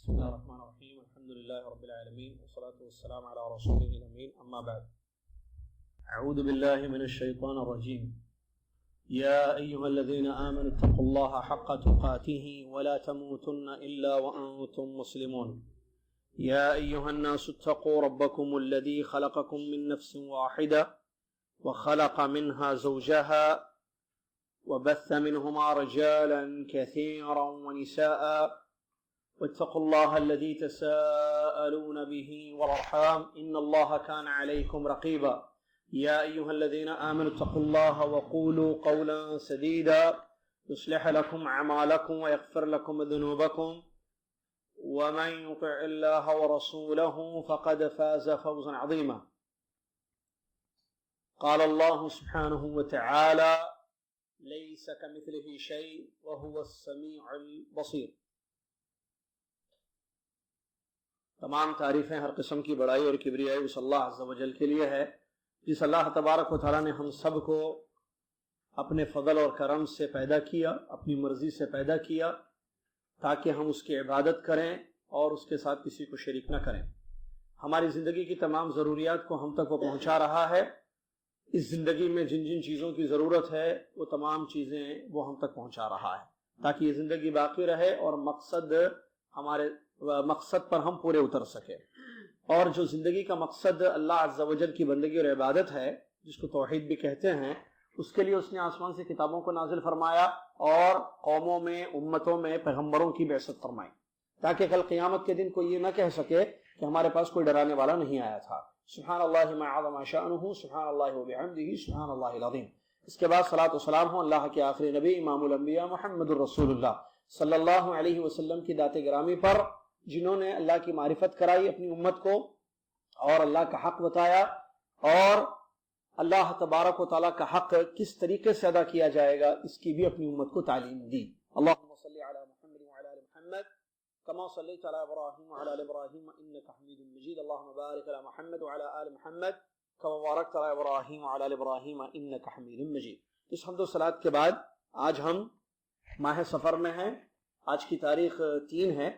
بسم الله الرحمن الرحيم. الحمد لله رب العالمين والصلاة والسلام على رسوله الأمين. أما بعد، أعوذ بالله من الشيطان الرجيم. يا أيها الذين آمنوا اتقوا الله حق تقاته ولا تموتن إلا وأنتم مسلمون. يا أيها الناس اتقوا ربكم الذي خلقكم من نفس واحدة وخلق منها زوجها وبث منهما رجالا كثيرا ونساء واتقوا الله الذي تساءلون به والأرحام إن الله كان عليكم رقيبا. يا أيها الذين آمنوا اتقوا الله وقولوا قولا سديدا يصلح لكم أعمالكم ويغفر لكم ذنوبكم ومن يطع الله ورسوله فقد فاز فوزا عظيما. قال الله سبحانه وتعالى: ليس كمثله شيء وهو السميع البصير. تمام تعریفیں ہر قسم کی بڑائی اور کبریائی اس اللہ عز و جل کے لیے ہے جس اللہ تبارک و تعالیٰ نے ہم سب کو اپنے فضل اور کرم سے پیدا کیا، اپنی مرضی سے پیدا کیا تاکہ ہم اس کی عبادت کریں اور اس کے ساتھ کسی کو شریک نہ کریں. ہماری زندگی کی تمام ضروریات کو ہم تک وہ پہنچا رہا ہے. اس زندگی میں جن جن چیزوں کی ضرورت ہے وہ تمام چیزیں وہ ہم تک پہنچا رہا ہے تاکہ یہ زندگی باقی رہے اور مقصد پر ہم پورے اتر سکے. اور جو زندگی کا مقصد اللہ عز و جل کی بندگی اور عبادت ہے، جس کو توحید بھی کہتے ہیں، اس کے لیے اس نے آسمان سے کتابوں کو نازل فرمایا اور قوموں میں، امتوں میں پیغمبروں کی بعثت فرمائی تاکہ کل قیامت کے دن کوئی یہ نہ کہہ سکے کہ ہمارے پاس کوئی ڈرانے والا نہیں آیا تھا. سبحان اللہ ما عظم شأنہ، سبحان اللہ وبحمدہ، سبحان اللہ العظیم. اس کے بعد صلاۃ و سلام ہو اللہ کے آخری نبی امام الانبیاء محمد الرسول اللہ صلی اللہ علیہ وسلم کی ذات گرامی پر، جنہوں نے اللہ کی معرفت کرائی اپنی امت کو اور اللہ کا حق بتایا اور اللہ تبارک و تعالیٰ کا حق کس طریقے سے ادا کیا جائے گا اس کی بھی اپنی امت کو تعلیم دی. اللہم صلی علی محمد وعلی آل محمد کما صلیت علی ابراہیم وعلی آل ابراہیم انک حمید مجید. اللہم بارک علی محمد وعلی آل محمد کما بارکت علی ابراہیم وعلی آل ابراہیم انک حمید مجید. اس حمد و صلاۃ کے بعد آج ہم ماہ سفر میں ہیں. آج کی تاریخ 3 ہے،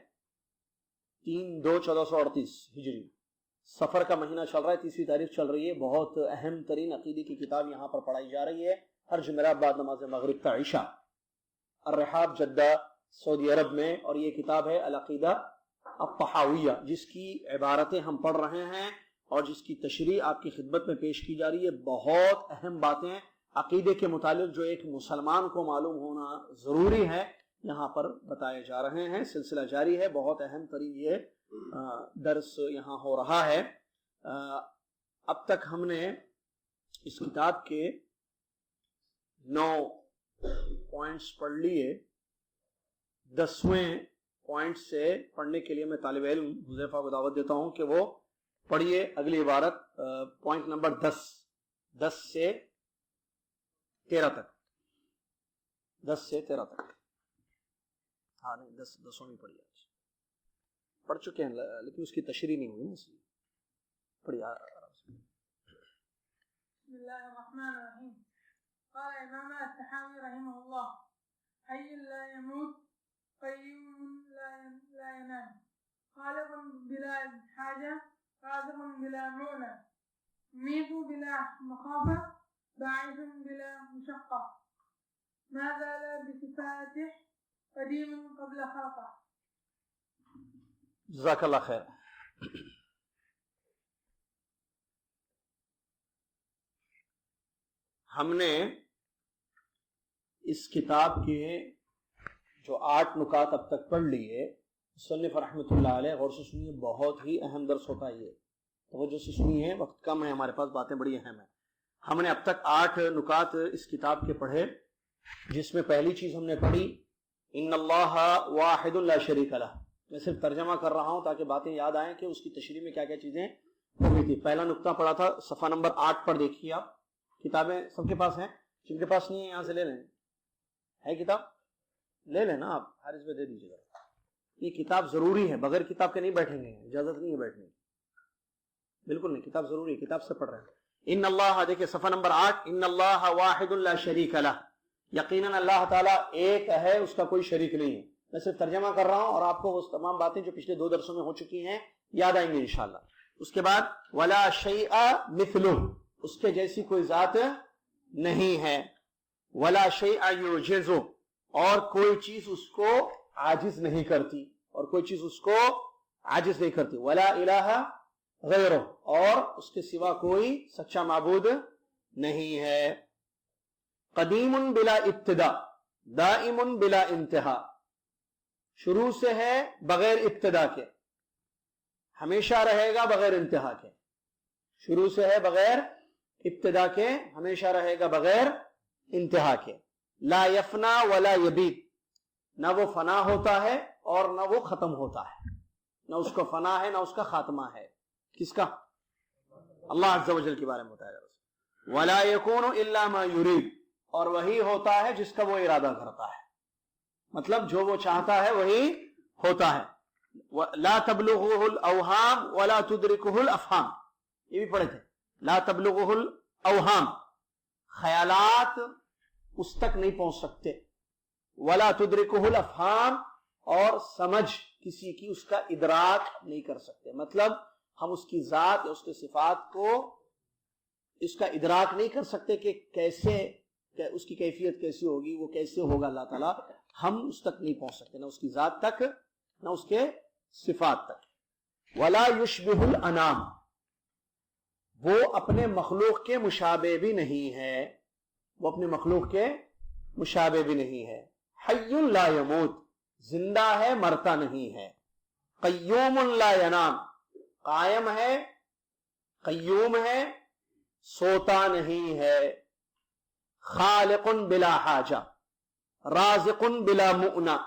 3/2/1438 ہجری. سفر کا مہینہ چل رہا ہے، 30ویں تاریخ چل رہی ہے. بہت اہم ترین عقیدے کی کتاب یہاں پر پڑھائی جا رہی ہے ہر جمعرات بعد نماز مغرب کا عشاء، الرحاب جدہ سعودی عرب میں. اور یہ کتاب ہے العقیدہ الطحاویہ، جس کی عبارتیں ہم پڑھ رہے ہیں اور جس کی تشریح آپ کی خدمت میں پیش کی جا رہی ہے. بہت اہم باتیں عقیدے کے متعلق جو ایک مسلمان کو معلوم ہونا ضروری ہے یہاں پر بتائے جا رہے ہیں. سلسلہ جاری ہے. بہت اہم ترین یہ درس یہاں ہو رہا ہے. اب تک ہم نے اس کتاب کے 9 پوائنٹس پڑھ لیے. 10ویں پوائنٹ سے پڑھنے کے لیے میں طالب علم حذیفہ کو دعوت دیتا ہوں کہ وہ پڑھیے اگلی عبارت، پوائنٹ نمبر 10 سے 13 تک. 10 سے 13 تک. ہاں نہیں، 10 میں پڑھی. آج پڑھ چکے ہیں لیکن اس کی تشریح نہیں ہوئی نا، اس لیے پڑھی آرام سے. بسم اللہ الرحمن الرحیم. قال امام الطحاوی رحمہ اللہ: حی لا يموت، قیوم لا ینام، خالق بلا حاجہ، رازق بلا معنى، ممیت بلا مخافہ، باعث بلا مشقہ، ما زال بصفاته قدیم قبل خلقہ. جزاک اللہ خیر. ہم نے اس کتاب کے جو 8 نکات اب تک پڑھ لیے. مصنف رحمۃ اللہ علیہ، غور سے سنیے، بہت ہی اہم درس ہوتا ہے یہ. توجہ سے سنیے، وقت کم ہے ہمارے پاس، باتیں بڑی اہم ہیں. ہم نے اب تک 8 نکات اس کتاب کے پڑھے، جس میں پہلی چیز ہم نے پڑھی ان اللہ واحد لا شریک لہ. میں صرف ترجمہ کر رہا ہوں تاکہ باتیں یاد آئیں کہ اس کی تشریح میں کیا کیا چیزیں ہوئی تھی. پہلا نقطہ پڑھا تھا، صفحہ نمبر 8 پر دیکھیے. آپ کتابیں سب کے پاس ہیں، جن کے پاس نہیں ہے یہاں سے لے لیں. ہے کتاب؟ لے لیں نا آپ، حارث میں دے دیجیے گا. یہ کتاب ضروری ہے، بغیر کتاب کے نہیں بیٹھیں گے، اجازت نہیں ہے بیٹھنے کی. بالکل نہیں، کتاب ضروری ہے، کتاب سے پڑھ رہے ہیں. ان اللہ، دیکھیں صفحہ نمبر 8، ان اللہ واحد لا شریک لہ، یقیناً اللہ تعالیٰ ایک ہے، اس کا کوئی شریک نہیں ہے. میں صرف ترجمہ کر رہا ہوں اور آپ کو وہ تمام باتیں جو پچھلے 2 درسوں میں ہو چکی ہیں یاد آئیں گے انشاءاللہ. اس کے بعد ولا شیء مثلہ، اس کے جیسی کوئی ذات نہیں ہے. ولا شیء یعجزہ، اور کوئی چیز اس کو عاجز نہیں کرتی، اور کوئی چیز اس کو عاجز نہیں کرتی. ولا الہ غیرہ، اور اس کے سوا کوئی سچا معبود نہیں ہے. قدیم بلا ابتدا، دائم بلا انتہا، شروع سے ہے بغیر ابتدا کے، ہمیشہ رہے گا بغیر انتہا کے. شروع سے ہے بغیر ابتدا کے، ہمیشہ رہے گا بغیر انتہا کے. لا یفنا ولا یبید، نہ وہ فنا ہوتا ہے اور نہ وہ ختم ہوتا ہے، نہ اس کا فنا ہے نہ اس کا خاتمہ ہے. کس کا؟ اللہ عز و جل کے بارے میں بتایا جا رہا ہے. ولا یکون الا ما یرید، اور وہی ہوتا ہے جس کا وہ ارادہ کرتا ہے، مطلب جو وہ چاہتا ہے وہی ہوتا ہے. لا تبلغه الاوہام ولا تدرکه الافہام، یہ بھی پڑھے تھے. لا تبلغه الاوہام، خیالات اس تک نہیں پہنچ سکتے. ولا تدرکه الافہام، اور سمجھ کسی کی اس کا ادراک نہیں کر سکتے. مطلب ہم اس کی ذات یا اس کے صفات کو اس کا ادراک نہیں کر سکتے کہ کیسے، کہ اس کی کیفیت کیسی ہوگی، وہ کیسے ہوگا اللہ تعالیٰ. ہم اس تک نہیں پہنچ سکتے، نہ اس کی ذات تک نہ اس کے صفات تک. ولا یشبہ الانام، وہ اپنے مخلوق کے مشابہ بھی نہیں ہے، وہ اپنے مخلوق کے مشابہ بھی نہیں ہے. حی لا یموت، زندہ ہے مرتا نہیں ہے. قیوم لا ینام، قائم ہے قیوم ہے سوتا نہیں ہے. خالق بلا حاجہ، رازق بلا مؤنہ.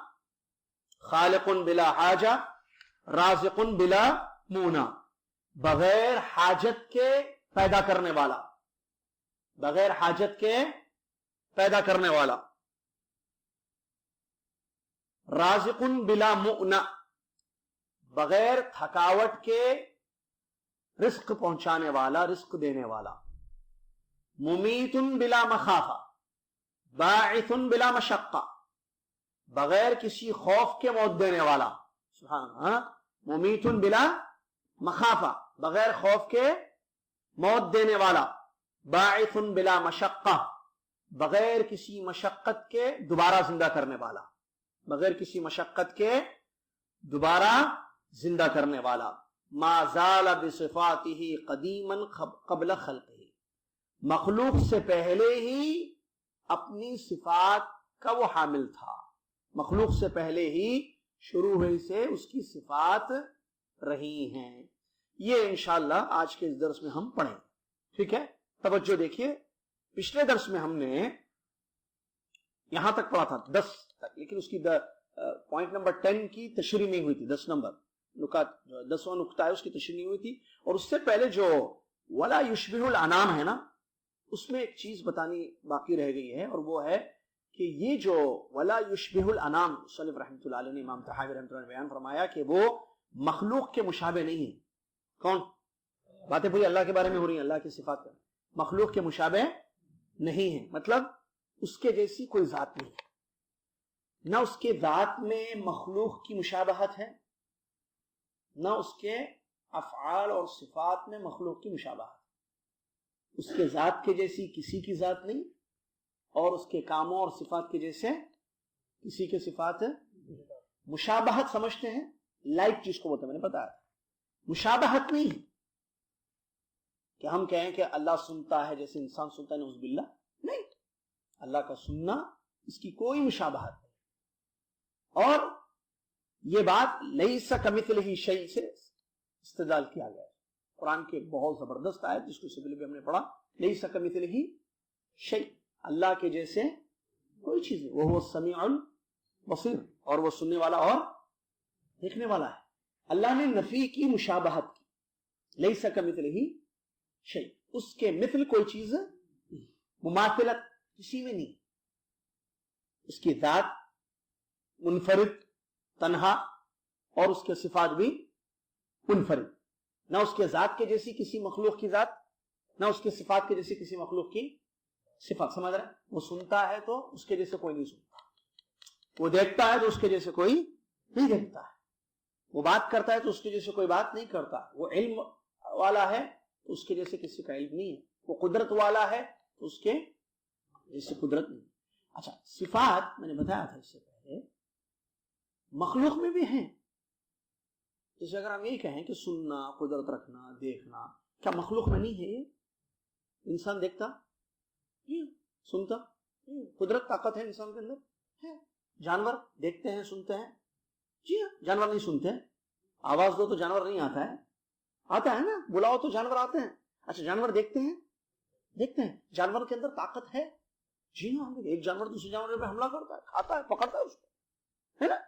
خالق بلا حاجہ، رازق بلا مؤنہ، بغیر حاجت کے پیدا کرنے والا، بغیر حاجت کے پیدا کرنے والا. رازق بلا مؤنہ، بغیر تھکاوٹ کے رزق پہنچانے والا، رزق دینے والا. ممیت بلا مخافہ، باعث بلا مشقہ، بغیر کسی خوف کے موت دینے والا. سبحان اللہ. ممیت بلا مخافہ، بغیر خوف کے موت دینے والا. باعث بلا مشقہ، بغیر کسی مشقت کے دوبارہ زندہ کرنے والا، بغیر کسی مشقت کے دوبارہ زندہ کرنے والا. ما زال بصفاته قدیما قبل خلقه، مخلوق سے پہلے ہی اپنی صفات کا وہ حامل تھا، مخلوق سے پہلے ہی شروع ہوئی سے اس کی صفات رہی ہیں. یہ انشاءاللہ آج کے اس درس میں ہم پڑھیں. ٹھیک ہے، توجہ دیکھیے. پچھلے درس میں ہم نے یہاں تک پڑھا تھا 10 تک، لیکن اس کی پوائنٹ نمبر 10 کی تشریح نہیں ہوئی تھی. 10 نمبر نکات، 10واں نکتہ ہے، اس کی تشریح نہیں ہوئی تھی. اور اس سے پہلے جو ولا یشبہ الانام ہے نا، اس میں ایک چیز بتانی باقی رہ گئی ہے، اور وہ ہے کہ یہ جو ولا یشبہ الانام، صلی رحمۃ اللہ علیہ نے، امام طحاوی رحمۃ اللہ علیہ نے بیان فرمایا کہ وہ مخلوق کے مشابہ نہیں ہے. کون باتیں پوری اللہ کے بارے میں ہو رہی ہیں، اللہ کی صفات کا، مخلوق کے مشابہ نہیں ہے. مطلب اس کے جیسی کوئی ذات نہیں ہے، نہ اس کے ذات میں مخلوق کی مشابہت ہے، نہ اس کے افعال اور صفات میں مخلوق کی مشابہت. اس کے ذات کے جیسی کسی کی ذات نہیں، اور اس کے کاموں اور صفات کے جیسے کسی کے صفات. مشابہت سمجھتے ہیں لائک چیز کو بولتے ہیں، میں نے بتایا. مشابہت نہیں ہے کہ ہم کہیں کہ اللہ سنتا ہے جیسے انسان سنتا ہے، نعوذ باللہ. نہیں، اللہ کا سننا اس کی کوئی مشابہت نہیں. اور یہ بات لیس کمثلہ شیء سے استدلال کیا گیا ہے. قرآن کے بہت زبردست آیت جس کو اس سے پہلے بھی ہم نے پڑھا، لیس کمثلہ شیء، اللہ کے جیسے کوئی چیز نہیں. وہ السمیع البصیر، اور وہ سننے والا اور دیکھنے والا ہے. اللہ نے نفی کی، مشابہت کی. لیس کمثلہ شیء، اس کے مثل کوئی چیز نہیں، مماثلت کسی میں نہیں. اس کی ذات منفرد، تنہا، اور اس کے صفات بھی منفرد. نہ اس کے ذات کے جیسی کسی مخلوق کی ذات، نہ اس کے صفات کے جیسی کسی مخلوق کی صفات. سمجھ رہے ہیں؟ وہ سنتا ہے تو اس کے جیسے کوئی نہیں سنتا. وہ دیکھتا ہے تو اس کے جیسے کوئی نہیں دیکھتا ہے، وہ بات کرتا ہے تو اس کے جیسے کوئی بات نہیں کرتا، وہ علم والا ہے تو اس کے جیسے کسی کا علم نہیں ہے، وہ قدرت والا ہے تو اس کے جیسے قدرت نہیں۔ اچھا، صفات میں نے بتایا تھا اس سے پہلے مخلوق میں بھی ہیں، جیسے اگر ہم یہی کہیں کہ سننا، قدرت رکھنا، دیکھنا، کیا مخلوق میں نہیں ہے یہ؟ انسان دیکھتا، سنتا، قدرت طاقت ہے انسان کے اندر ہے۔ جانور دیکھتے ہیں، سنتے ہیں، جی ہاں، جانور نہیں سنتے ہیں، آواز دو تو جانور نہیں آتا ہے، آتا ہے نا، بلاؤ تو جانور آتے ہیں۔ اچھا، جانور دیکھتے ہیں، دیکھتے ہیں، جانور کے اندر طاقت ہے، جی ہاں، ایک جانور دوسرے جانور پہ حملہ کرتا ہے، کھاتا ہے، پکڑتا ہے اس کو، ہے نا؟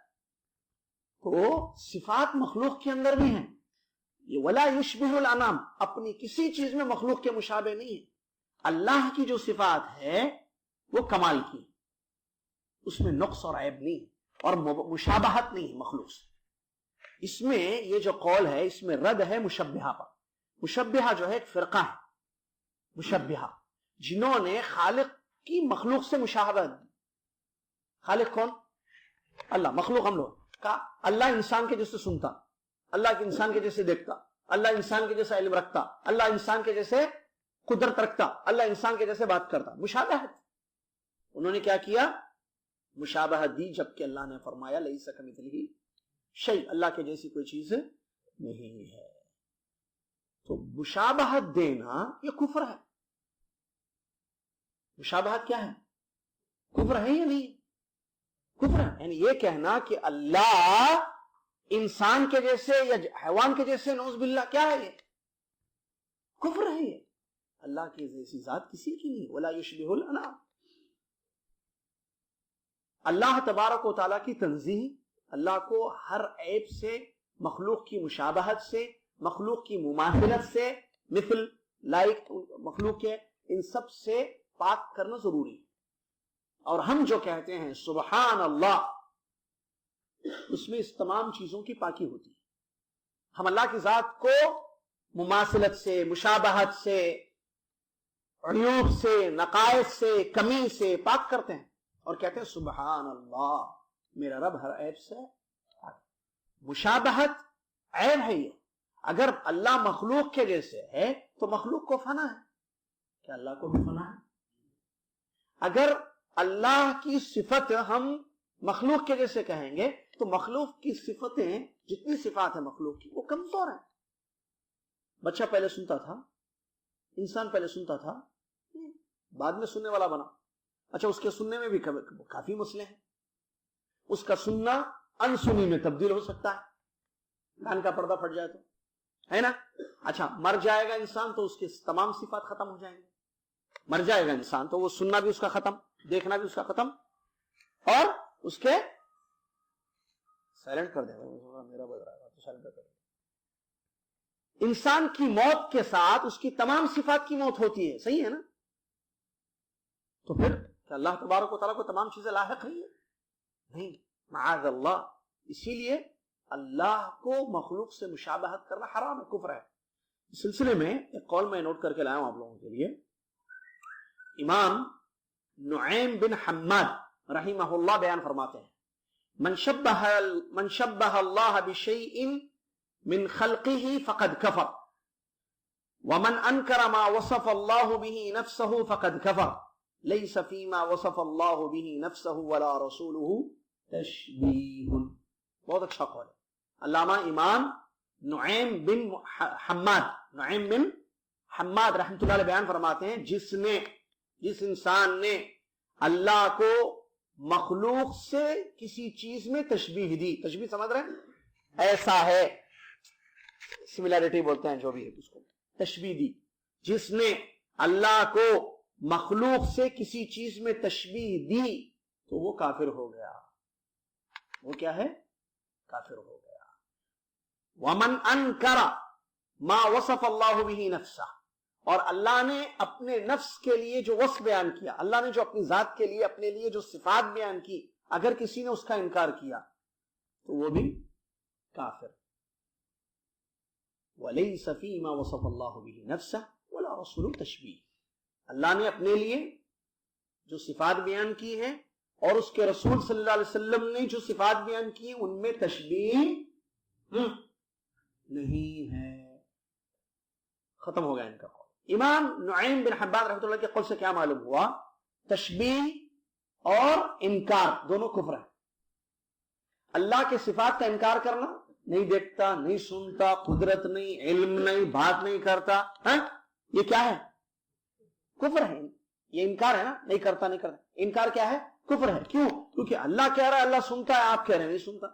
تو صفات مخلوق کے اندر بھی ہیں، یہ ولا یشبہ الانام، اپنی کسی چیز میں مخلوق کے مشابہ نہیں ہے۔ اللہ کی جو صفات ہے وہ کمال کی، اس میں نقص اور عیب نہیں اور مشابہت نہیں ہے مخلوق سے۔ اس میں یہ جو قول ہے اس میں رد ہے مشبہہ پر۔ مشبہہ جو ہے ایک فرقہ ہے، مشبہہ، جنہوں نے خالق کی مخلوق سے مشابہت دی۔ خالق کون؟ اللہ، مخلوق ہم لوگ کا، اللہ انسان کے جیسے سنتا، اللہ انسان کے جیسے دیکھتا، اللہ انسان کے جیسا علم رکھتا، اللہ انسان کے جیسے قدرت رکھتا، اللہ انسان کے جیسے بات کرتا، مشابہت۔ انہوں نے کیا کیا؟ مشابہت دی، جبکہ اللہ نے فرمایا لیس کمثلہ شیء، اللہ کے جیسی کوئی چیز نہیں ہے۔ تو مشابہت دینا یہ کفر ہے۔ مشابہت کیا ہے؟ کفر ہے یا نہیں؟ کفر ہے، یعنی یہ کہنا کہ اللہ انسان کے جیسے یا حیوان کے جیسے، نعوذ باللہ، کیا ہے یہ؟ کفر ہے یہ۔ اللہ کی جیسی ذات کسی کی نہیں، ولا یشبہ الانام۔ اللہ تبارک و تعالیٰ کی تنزیہ، اللہ کو ہر عیب سے، مخلوق کی مشابہت سے، مخلوق کی مماثلت سے، مثل، لائک مخلوق کے، ان سب سے پاک کرنا ضروری ہے۔ اور ہم جو کہتے ہیں سبحان اللہ، اس میں اس تمام چیزوں کی پاکی ہوتی ہے۔ ہم اللہ کی ذات کو مماثلت سے، مشابہت سے، عیوب سے، نقائص سے، کمی سے پاک کرتے ہیں اور کہتے ہیں سبحان اللہ، میرا رب ہر عیب سے پاک۔ مشابہت عیب ہے یہ۔ اگر اللہ مخلوق کے جیسے ہے تو مخلوق کو فنا ہے، کیا اللہ کو بھی فنا ہے؟ اگر اللہ کی صفت ہم مخلوق کے جیسے کہیں گے تو مخلوق کی صفتیں، جتنی صفات ہیں مخلوق کی، وہ کمزور ہیں۔ بچہ پہلے سنتا تھا، انسان پہلے سنتا تھا، بعد میں سننے والا بنا۔ اچھا، اس کے سننے میں بھی کافی مسئلے ہیں۔ اس کا سننا انسنی میں تبدیل ہو سکتا ہے، کان کا پردہ پھٹ جائے تو، ہے نا؟ اچھا، مر جائے گا انسان تو اس کی تمام صفات ختم ہو جائیں گے۔ مر جائے گا انسان تو وہ سننا بھی اس کا ختم، دیکھنا بھی اس کا ختم، اور اس کے سائلنٹ کر دے گا، میرا بج رہا ہے تو سائلنٹ کر دے۔ انسان کی موت کے ساتھ اس کی تمام صفات کی موت ہوتی ہے، صحیح ہے نا؟ تو پھر کہ اللہ تبارک و تعالیٰ کو تمام چیزیں لاحق ہیں؟ نہیں، معاذ اللہ۔ اسی لیے اللہ کو مخلوق سے مشابہت کرنا حرام ہے، کفر ہے۔ اس سلسلے میں ایک قول میں نوٹ کر کے لایا ہوں آپ لوگوں کے لیے۔ امام نعیم بن حماد رحمہ اللہ بیان فرماتے ہیں، من شبہ اللہ بشیء من خلقه فقد کفر ومن انکر ما وصف اللہ به نفسه فقد کفر لیس فیما وصف اللہ به نفسه ولا رسوله تشبیہ۔ بہت اچھا قول ہے۔ علامہ امام نعیم بن حماد رحمۃ اللہ علیہ بیان فرماتے ہیں، جس انسان نے اللہ کو مخلوق سے کسی چیز میں تشبیہ دی، تشبیہ سمجھ رہے ہیں؟ ایسا ہے، سملیرٹی بولتے ہیں جو بھی ہے، اس کو تشبیہ دی۔ جس نے اللہ کو مخلوق سے کسی چیز میں تشبیہ دی تو وہ کافر ہو گیا۔ وہ کیا ہے؟ کافر ہو گیا۔ ومن انکر ما وصف اللہ به نفسہ، اور اللہ نے اپنے نفس کے لیے جو وصف بیان کیا، اللہ نے جو اپنی ذات کے لیے اپنے لیے جو صفات بیان کی، اگر کسی نے اس کا انکار کیا تو وہ بھی کافر۔ وَلَيْسَ فِي مَا وَصَفَ اللَّهُ بِهِ نَفْسَهُ وَلَا رَسُولُ تَشْبِيهٌ، اللہ نے اپنے لیے جو صفات بیان کی ہیں اور اس کے رسول صلی اللہ علیہ وسلم نے جو صفات بیان کی ان میں تشبیہ نہیں ہے. ختم ہو گیا ان کا قول. امام نعیم بن حبان رحمۃ اللہ کے قول سے کیا معلوم ہوا؟ تشبیہ اور انکار دونوں کفر ہیں. اللہ کے صفات کا انکار کرنا، نہیں دیکھتا، نہیں سنتا، قدرت نہیں، علم نہیں، بات نہیں کرتا، یہ کیا ہے؟ کفر ہے. یہ انکار ہے نا، نہیں کرتا نہیں کرتا. انکار کیا ہے؟ کفر ہے. کیوں؟ کیونکہ اللہ کہہ رہا ہے اللہ سنتا ہے، آپ کہہ رہے ہیں نہیں سنتا.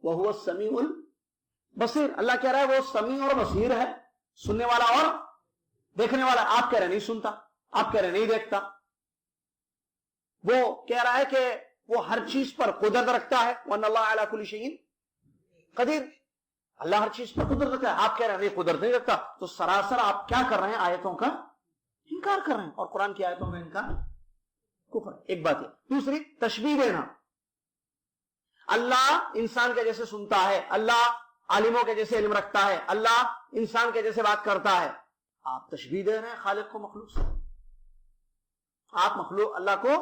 وَهُوَ السَّمِيعُ الْبَصِيرُ، اللہ کہہ رہا ہے وہ سمیع اور بصیر ہے، سننے والا اور دیکھنے والا. آپ کہہ رہے ہیں نہیں سنتا، آپ کہہ رہے ہیں نہیں دیکھتا. وہ کہہ رہا ہے کہ وہ ہر چیز پر قدرت رکھتا ہے، وَأَنَّ اللَّهَ عَلَى كُلِّ شَيْءٍ قدیر. اللہ ہر چیز پر قدرت رکھتا ہے، آپ کہہ رہے ہیں نہیں قدرت نہیں رکھتا. تو سراسر آپ کیا کر رہے ہیں؟ آیتوں کا انکار کر رہے ہیں، اور قرآن کی آیتوں کا انکار کفر ہے. ایک بات ہے. دوسری تشبیہ دینا. اللہ انسان کے جیسے سنتا ہے، اللہ عالموں کے جیسے علم رکھتا ہے، اللہ انسان کے جیسے بات کرتا ہے. آپ تشبیہ دے رہے ہیں خالق کو مخلوق سے. آپ مخلوق اللہ کو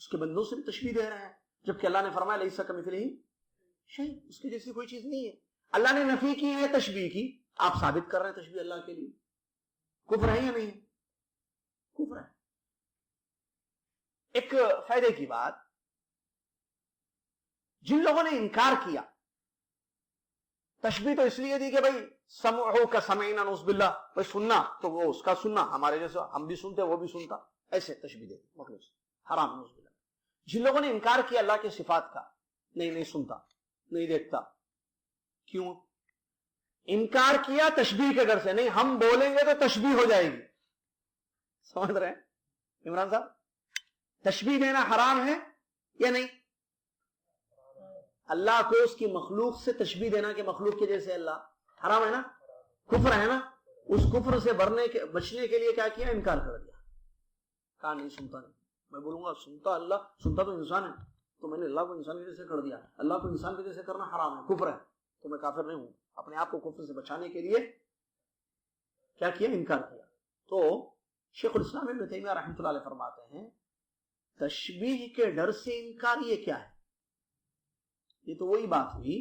اس کے بندوں سے بھی تشبیہ دے رہے ہیں، جبکہ اللہ نے فرمایا لیس کمثلہ شیء، اس کے جیسی کوئی چیز نہیں ہے. اللہ نے نفی کی ہے تشبیہ کی، آپ ثابت کر رہے ہیں تشبیہ اللہ کے لیے. کفر ہے یا نہیں ہے؟ کفر ہے. ایک فائدے کی بات، جن لوگوں نے انکار کیا، تشبیہ تو اس لیے دی کہ بھائی سمعہ کا سمعنا نعوذ باللہ، بھائی سننا تو وہ اس کا سننا ہمارے جیسے ہم بھی سنتے وہ بھی سنتا، ایسے تشبیہ دے مخلوق سے، حرام نعوذ باللہ. جن لوگوں نے انکار کیا اللہ کے صفات کا، نہیں سنتا، نہیں دیکھتا. کیوں انکار کیا؟ تشبیہ کے ڈر سے. نہیں ہم بولیں گے تو تشبیہ ہو جائے گی. سمجھ رہے ہیں عمران صاحب؟ تشبیہ دینا حرام ہے یا نہیں؟ اللہ کو اس کی مخلوق سے تشبیہ دینا کہ مخلوق کے جیسے اللہ، حرام ہے نا، کفر ہے نا. اس کفر سے بچنے کے لیے کیا کیا؟ انکار کر دیا. کہا نہیں سنتا نہیں. میں بولوں گا سنتا اللہ، سنتا تو انسان ہے، تو میں نے اللہ کو انسان کے جیسے کر دیا. اللہ کو انسان کے جیسے کرنا حرام ہے، کفر ہے، تو میں کافر نہیں ہوں. اپنے آپ کو کفر سے بچانے کے لیے کیا کیا؟ انکار کیا. تو شیخ الاسلام ابن تیمیہ رحمۃ اللہ علیہ فرماتے ہیں تشبیہ کے ڈر سے انکار یہ کیا ہے؟ یہ تو وہی بات ہوئی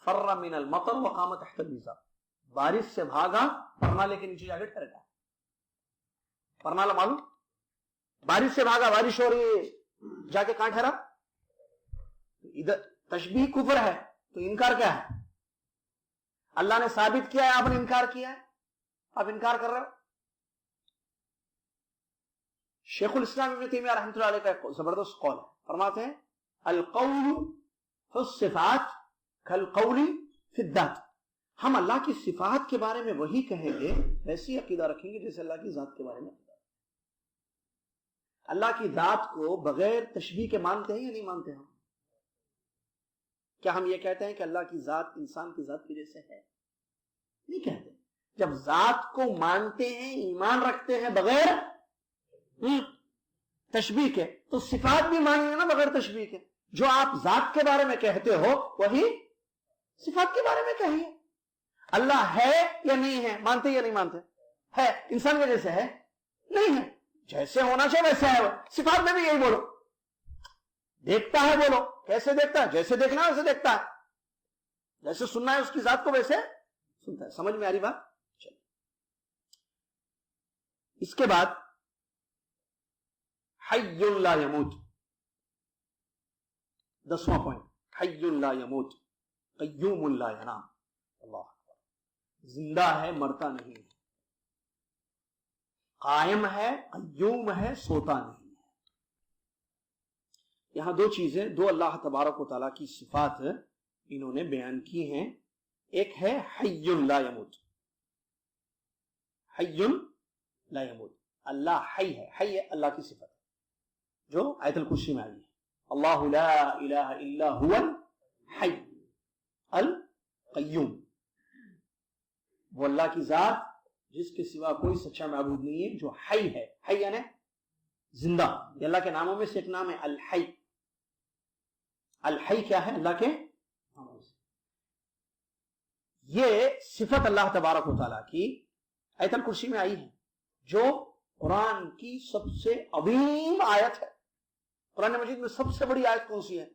فر من المطر وقام تحت البزار، بارش سے بھاگا پرنالے کے نیچے جا کے ٹھہر گیا. پرنالا معلوم؟ بارش سے بھاگا، بارش ہو رہی ہے، جا کے کہاں ٹھہرا؟ ادھر تشبیہ کفر ہے، تو انکار کیا ہے؟ اللہ نے ثابت کیا ہے، آپ نے انکار کیا ہے، آپ انکار کر رہے ہو. شیخ الاسلام ابن تیمیہ رحمۃ اللہ علیہ کا زبردست قول ہے. فرماتے ہیں القول فی الصفات کالقول فی الذات. ہم اللہ کی صفات کے بارے میں وہی کہیں گے، ویسی عقیدہ رکھیں گے جیسے اللہ کی ذات کے بارے میں. اللہ کی ذات کو بغیر تشبیہ کے مانتے ہیں یا نہیں مانتے ہم؟ کیا ہم یہ کہتے ہیں کہ اللہ کی ذات انسان کی ذات کے جیسے ہے؟ نہیں کہتے. جب ذات کو مانتے ہیں، ایمان رکھتے ہیں بغیر تشبیہ کے، تو صفات بھی مانیں گے نا بغیر تشبیہ کے. جو آپ ذات کے بارے میں کہتے ہو وہی صفات کے بارے میں کہیے. اللہ ہے یا نہیں ہے؟ مانتے یا نہیں مانتے؟ ہے. انسان کے جیسے ہے؟ نہیں ہے. جیسے ہونا چاہیے ویسے ہے. صفات میں بھی یہی بولو. دیکھتا ہے بولو، کیسے دیکھتا ہے؟ جیسے دیکھنا ہے ویسے دیکھتا ہے، جیسے سننا ہے اس کی ذات کو ویسے سنتا ہے. سمجھ میں آ رہی بات؟ چلیے اس کے بعد حی لا یموت، 10واں پوائنٹ. حی لا یموت قیوم لا ینام. اللہ اکبر. زندہ ہے، مرتا نہیں ہے، قائم ہے، قیوم ہے، سوتا نہیں ہے. یہاں دو چیزیں، دو اللہ تبارک و تعالیٰ کی صفات انہوں نے بیان کی ہیں. ایک ہے حی لا یموت. حی لا یموت، اللہ حی ہے. حی ہے اللہ کی صفت جو آیت الکرسی میں آئی ہے. اللہ لا الہ الا هو الحی القیوم. وہ اللہ کی ذات جس کے سوا کوئی سچا معبود نہیں ہے، جو حی ہے. حی یعنی زندہ. یہ اللہ کے ناموں میں سے ایک نام ہے الحی. الحی کیا ہے؟ اللہ کے ناموں سے. یہ صفت اللہ تبارک و تعالیٰ کی آیت الکرسی میں آئی ہے، جو قرآن کی سب سے عظیم آیت ہے. قرآن مجید میں سب سے بڑی آیت کون سی ہے؟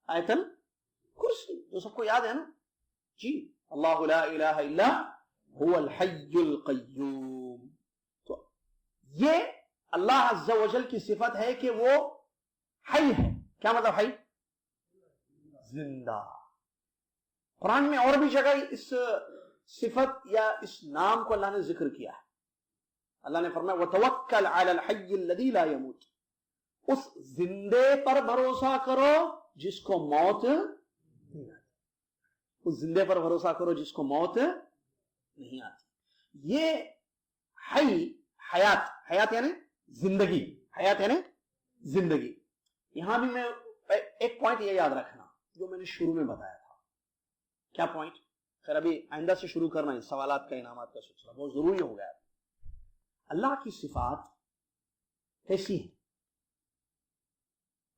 آیت الکرسی، جو سب کو یاد ہے نا جی، اللہ لا الہ الا هو الحی القیوم. تو یہ اللہ عز و جل کی صفت ہے کہ وہ حی ہے. کیا مطلب حی؟ زندہ. قرآن میں اور بھی جگہ اس صفت یا اس نام کو اللہ نے ذکر کیا ہے. اللہ نے فرمایا وتوکل علی الحی الذی لا یموت، اس زندے پر بھروسہ کرو جس کو موت نہیں آتی. اس زندے پر بھروسہ کرو جس کو موت نہیں آتی. یہ حی، حیات، حیات یعنی زندگی، حیات یعنی زندگی. یہاں بھی میں ایک پوائنٹ یہ یاد رکھنا جو میں نے شروع میں بتایا تھا. کیا پوائنٹ؟ خیر ابھی آئندہ سے شروع کرنا ہے سوالات کا انعامات کا سلسلہ، بہت ضروری ہو گیا. اللہ کی صفات کیسی ہیں؟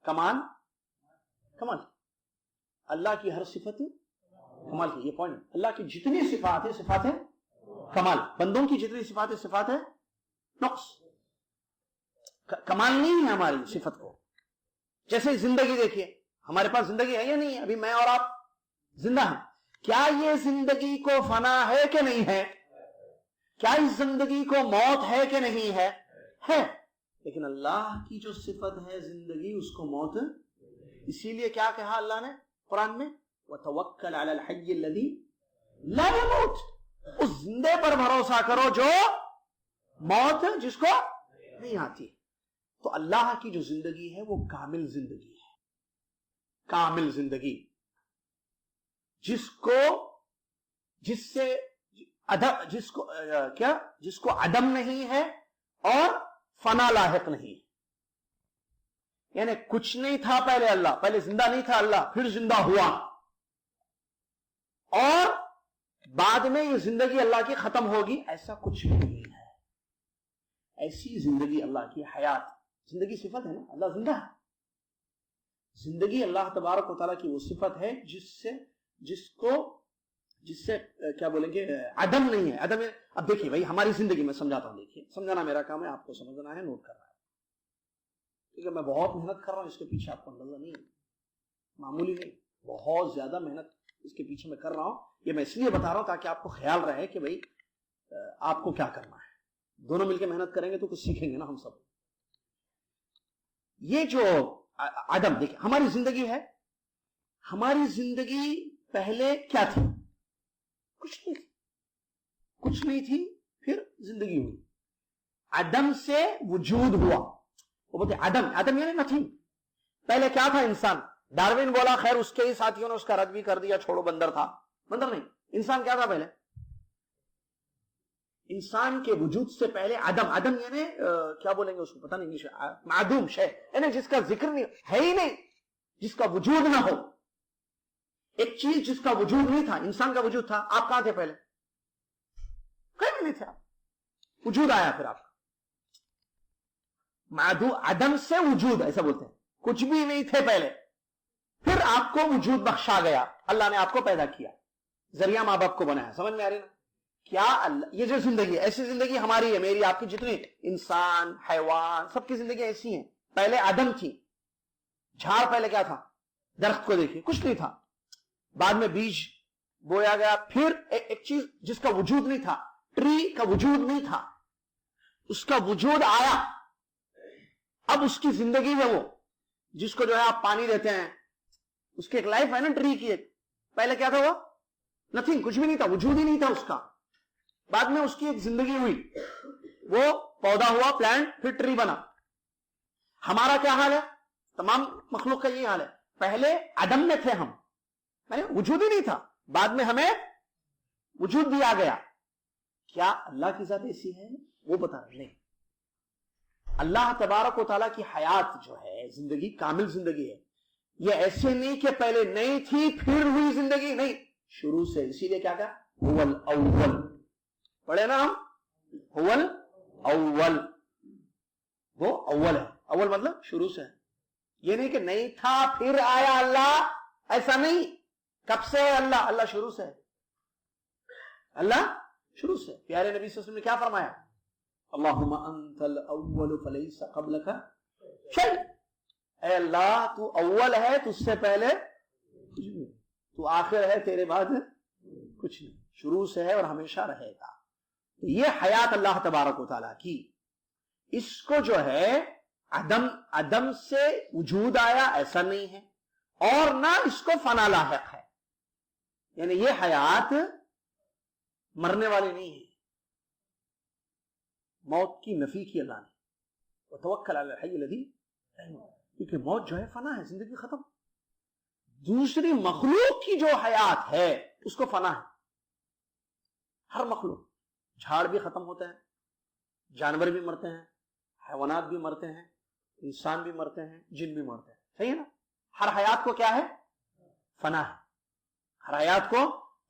کمال، کمال. اللہ کی ہر صفت کمال کی. یہ پوائنٹ. اللہ کی جتنی صفات ہیں صفات ہے کمال. بندوں کی جتنی صفات ہے صفات ہے نقص. کمال نہیں ہے ہماری صفت کو. جیسے زندگی دیکھیے، ہمارے پاس زندگی ہے یا نہیں ہے؟ ابھی میں اور آپ زندہ ہیں. کیا یہ زندگی کو فنا ہے کہ نہیں ہے؟ کیا اس زندگی کو موت ہے کہ نہیں ہے؟ ہے. لیکن اللہ کی جو صفت ہے زندگی، اس کو موت. اسی لیے کیا کہا اللہ نے قرآن میں وَتَوَكَّلْ عَلَى الْحَيِّ الَّذِي لَا يَمُوتُ، اس زندے پر بھروسہ کرو جو موت جس کو نہیں آتی. تو اللہ کی جو زندگی ہے وہ کامل زندگی ہے. کامل زندگی جس کو عدم نہیں ہے اور فنا لاحق نہیں. یعنی کچھ نہیں تھا پہلے، اللہ پہلے زندہ نہیں تھا، اللہ پھر زندہ ہوا، اور بعد میں یہ زندگی اللہ کی ختم ہوگی، ایسا کچھ بھی نہیں ہے. ایسی زندگی اللہ کی حیات، زندگی صفت ہے نا، اللہ زندہ ہے. زندگی اللہ تبارک و تعالیٰ کی وہ صفت ہے جس سے کیا بولیں گے عدم نہیں ہے. عدم. اب دیکھیے بھائی ہماری زندگی میں سمجھاتا ہوں، دیکھیے سمجھانا میرا کام ہے، آپ کو سمجھنا ہے، نوٹ کرنا ہے. ٹھیک ہے، میں بہت محنت کر رہا ہوں اس کے پیچھے، آپ کو اندازہ نہیں ہے، معمولی نہیں، بہت زیادہ محنت اس کے پیچھے میں کر رہا ہوں. یہ میں اس لیے بتا رہا ہوں تاکہ آپ کو خیال رہے کہ بھائی آپ کو کیا کرنا ہے. دونوں مل کے محنت کریں گے تو کچھ سیکھیں گے نا ہم سب. یہ جو عدم، دیکھیں ہماری زندگی ہے، ہماری زندگی پہلے کیا تھی؟ کچھ نہیں تھی، پھر زندگی ہوئی. عدم سے وجود ہوا. وہ بولتے عدم یعنی نتھنگ. پہلے کیا تھا انسان؟ ڈاروین بولا، خیر اس کے ہی ساتھیوں نے اس کا رد بھی کر دیا، چھوڑو بندر تھا. بندر نہیں، انسان کیا تھا پہلے؟ انسان کے وجود سے پہلے عدم یعنی کیا بولیں گے اس کو پتہ نہیں، انگلش معدوم شے، یعنی جس کا ذکر نہیں ہے ہی نہیں، جس کا وجود نہ ہو. ایک چیز جس کا وجود نہیں تھا. انسان کا وجود تھا. آپ کہاں تھے پہلے؟ کہیں بھی نہیں تھے. آپ وجود آیا پھر آپ کا. عدم سے وجود، ایسا بولتے ہیں. کچھ بھی نہیں تھے پہلے، پھر آپ کو وجود بخشا گیا. اللہ نے آپ کو پیدا کیا، ذریعہ ماں باپ کو بنایا. سمجھ میں آ رہی نا؟ کیا اللہ یہ جو زندگی ہے، ایسی زندگی ہماری ہے، میری، آپ کی، جتنی انسان، حیوان، سب کی زندگی ایسی ہیں. پہلے عدم تھی. جھاڑ پہلے کیا تھا؟ درخت کو دیکھیے، کچھ نہیں تھا. بعد میں بیج بویا گیا. پھر ایک چیز جس کا وجود نہیں تھا، ٹری کا وجود نہیں تھا، اس کا وجود آیا. اب اس کی زندگی ہے، وہ جس کو جو ہے آپ پانی دیتے ہیں، اس کی ایک لائف ہے نا ٹری کی. ایک پہلے کیا تھا؟ وہ نتھنگ، کچھ بھی نہیں تھا، وجود ہی نہیں تھا اس کا. بعد میں اس کی ایک زندگی ہوئی، وہ پودا ہوا، پلانٹ، پھر ٹری بنا. ہمارا کیا حال ہے؟ تمام مخلوق کا یہ حال ہے. پہلے عدم میں تھے ہم، وجود ہی نہیں تھا، بعد میں ہمیں وجود دیا گیا. کیا اللہ کی ذات ایسی ہے؟ وہ بتا رہے نہیں. اللہ تبارک و تعالیٰ کی حیات جو ہے، زندگی کامل زندگی ہے. یہ ایسے نہیں کہ پہلے نہیں تھی پھر ہوئی زندگی، نہیں، شروع سے. اسی لیے کیا کہا؟ هو الاول. پڑھے نا ہم؟ هو الاول. وہ اول ہے. اول مطلب شروع سے. یہ نہیں کہ نہیں تھا پھر آیا اللہ، ایسا نہیں. کب سے ہے اللہ؟ اللہ شروع سے ہے. اللہ شروع سے. پیارے نبی صلی اللہ علیہ وسلم نے کیا فرمایا؟ اللہم انت الاول فلیس قبلک شیء. اے اللہ تو اول ہے، تجھ سے پہلے کچھ نہیں، تو آخر ہے، تیرے بعد کچھ نہیں، شروع سے ہے اور ہمیشہ رہے گا. یہ حیات اللہ تبارک و تعالیٰ کی، اس کو جو ہے عدم سے وجود آیا ایسا نہیں ہے، اور نہ اس کو فنا لاحق ہے. یعنی یہ حیات مرنے والی نہیں ہے. موت کی نفی کی اللہ نے، وتوکل علی الحی الذی لا يموت، کیونکہ موت جو ہے فنا ہے، زندگی ختم. دوسری مخلوق کی جو حیات ہے اس کو فنا ہے. ہر مخلوق، جھاڑ بھی ختم ہوتا ہے، جانور بھی مرتے ہیں، حیوانات بھی مرتے ہیں، انسان بھی مرتے ہیں، جن بھی مرتے ہیں. صحیح ہے نا؟ ہر حیات کو کیا ہے؟ فنا ہے. ہر حیات کو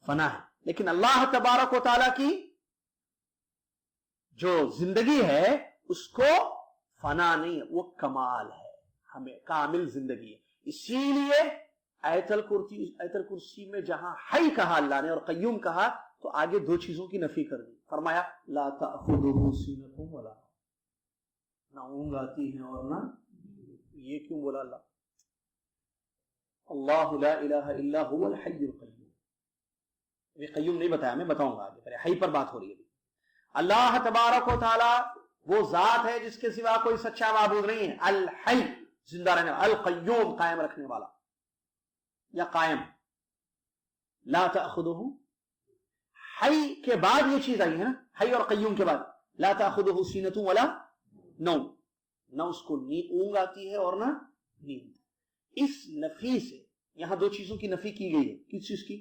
فنا ہے. لیکن اللہ تبارک و تعالیٰ کی جو زندگی ہے اس کو فنا نہیں ہے، وہ کمال ہے، ہمیں کامل زندگی ہے. اسی لیے آیت الکرسی میں جہاں حی کہا اللہ نے اور قیوم کہا تو آگے دو چیزوں کی نفی کر دی. فرمایا لا تأخذہ سینۃ ولا نہ اونگ آتی ہے اور نہ. یہ کیوں بولا اللہ؟ اللہ لا الہ الا هو الحی القیوم. یہ قیوم نہیں بتایا، میں بتاؤں گا آگے، پہلے حی پر بات ہو رہی ہے. اللہ تبارک و تعالی وہ ذات ہے جس کے سوا کوئی سچا معبود نہیں ہے. الحی زندہ رہنے والا، القیوم قائم رکھنے والا یا قائم. لا تأخذہ، حی کے بعد یہ چیز آئی ہے نا، حی اور قیوم کے بعد. لا تأخذہ سینۃ ولا نوم، نہ اس کو اونگ آتی ہے اور نہ نیند. اس نفی سے یہاں دو چیزوں کی نفی کی گئی ہے. کس چیز کی؟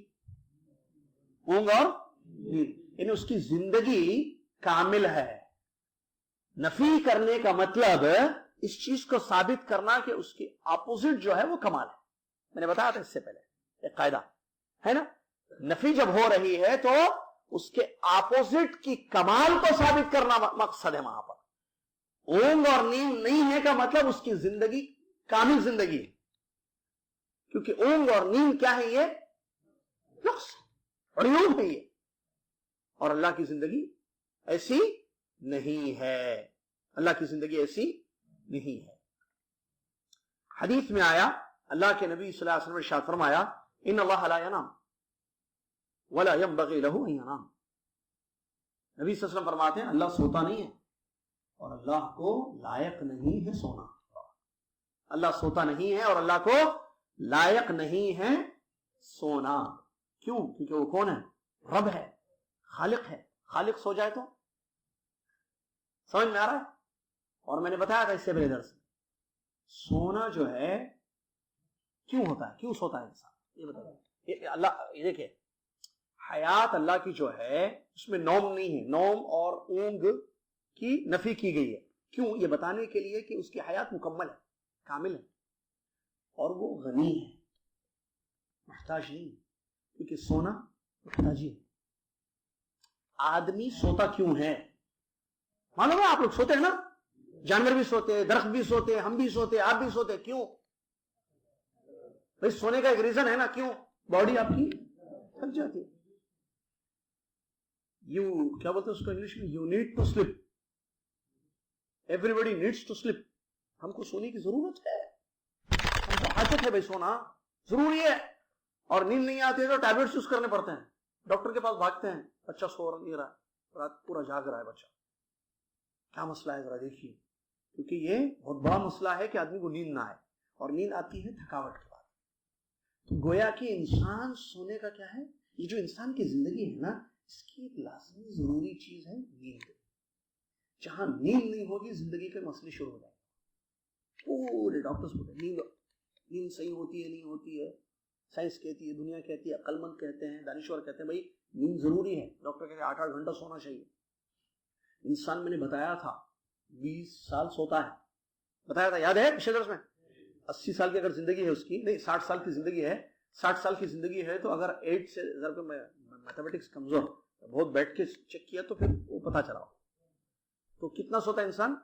اونگ اور نیند. یعنی اس کی زندگی کامل ہے. نفی کرنے کا مطلب اس چیز کو ثابت کرنا کہ اس کی اپوزٹ جو ہے وہ کمال ہے. میں نے بتایا تھا اس سے پہلے ایک قاعدہ ہے نا، نفی جب ہو رہی ہے تو اس کے اپوزٹ کی کمال کو ثابت کرنا مقصد ہے. وہاں پر اونگ اور نیند نہیں ہے کا مطلب اس کی زندگی کامل زندگی ہے، کیونکہ اونگ اور نیند کیا ہے؟ یہ نقص اور عیوب ہے یہ. اور اللہ کی زندگی ایسی نہیں ہے، اللہ کی زندگی ایسی نہیں ہے. حدیث میں آیا، اللہ کے نبی صلی اللہ علیہ وسلم نے ارشاد فرمایا ان اللہ لا ینام ولا ينبغي له ان ينام. نبی صلی اللہ علیہ وسلم فرماتے ہیں اللہ سوتا نہیں ہے اور اللہ کو لائق نہیں ہے سونا. اللہ سوتا نہیں ہے اور اللہ کو لائق نہیں ہے سونا. کیوں؟ کیونکہ وہ کون ہے؟ رب ہے، خالق ہے. خالق سو جائے تو سمجھ میں آ رہا ہے؟ اور میں نے بتایا تھا اس سے پہلے درس میں، سونا جو ہے کیوں ہوتا ہے، کیوں سوتا ہے انسان؟ یہ بتائیے. اللہ یہ دیکھیں، حیات اللہ کی جو ہے اس میں نوم نہیں ہے. نوم اور اونگ کی نفی کی گئی ہے. کیوں؟ یہ بتانے کے لیے کہ اس کی حیات مکمل ہے، کامل ہے، اور وہ غنی ہے، محتاج نہیں. کیونکہ سونا محتاجی ہے. آدمی سوتا کیوں ہے؟ معلوم ہے آپ لوگ سوتے ہیں نا، جانور بھی سوتے، درخت بھی سوتے، ہم بھی سوتے، آپ بھی سوتے. کیوں بھائی؟ سونے کا ایک ریزن ہے نا. کیوں؟ باڈی آپ کی تھک جاتی ہے. کیا بولتے ہیں اس کو انگلش میں؟ You need to sleep. Everybody needs to sleep. ہم کو سونے کی ضرورت ہے، ہم کو حاجت ہے. بھائی سونا ضروری ہے. اور نیند نہیں آتی ہے تو ٹیبلٹس یوز کرنے پڑتے ہیں، ڈاکٹر کے پاس بھاگتے ہیں. بچہ سو نہیں رہا، رات پورا جاگ رہا ہے بچہ. کیا مسئلہ ہے ذرا دیکھیے. کیونکہ یہ بہت بڑا مسئلہ ہے کہ آدمی کو نیند نہ آئے، اور نیند آتی ہے تھکاوٹ کے بعد. تو گویا کہ انسان سونے کا کیا ہے، یہ جو انسان کی زندگی ہے نا، اس کی ایک لازمی ضروری چیز ہے نیند. جہاں نیند نہیں ہوگی زندگی کے مسئلے شروع ہو جائیں گے. پورے ڈاکٹرز بولتے ہیں نیند صحیح ہوتی ہے نہیں ہوتی ہے. سائنس کہتی ہے، دنیا کہتی ہے، عقل مند کہتے ہیں، دانشور کہتے ہیں بھائی نیند ضروری ہے. ڈاکٹر کہتے ہیں 8 گھنٹہ سونا چاہیے. انسان میں نے بتایا تھا 20 سال سوتا ہے، بتایا تھا، یاد ہے پچھلے درس میں؟ 80 سال کی اگر زندگی ہے اس کی، نہیں 60 سال کی زندگی ہے. 60 سال کی زندگی ہے تو اگر 8 سے ضرب میں میتھمیٹکس کمزور، بہت بیٹھ کے چیک کیا تو پھر وہ پتا چلا. تو کتنا سوتا ہے انسان؟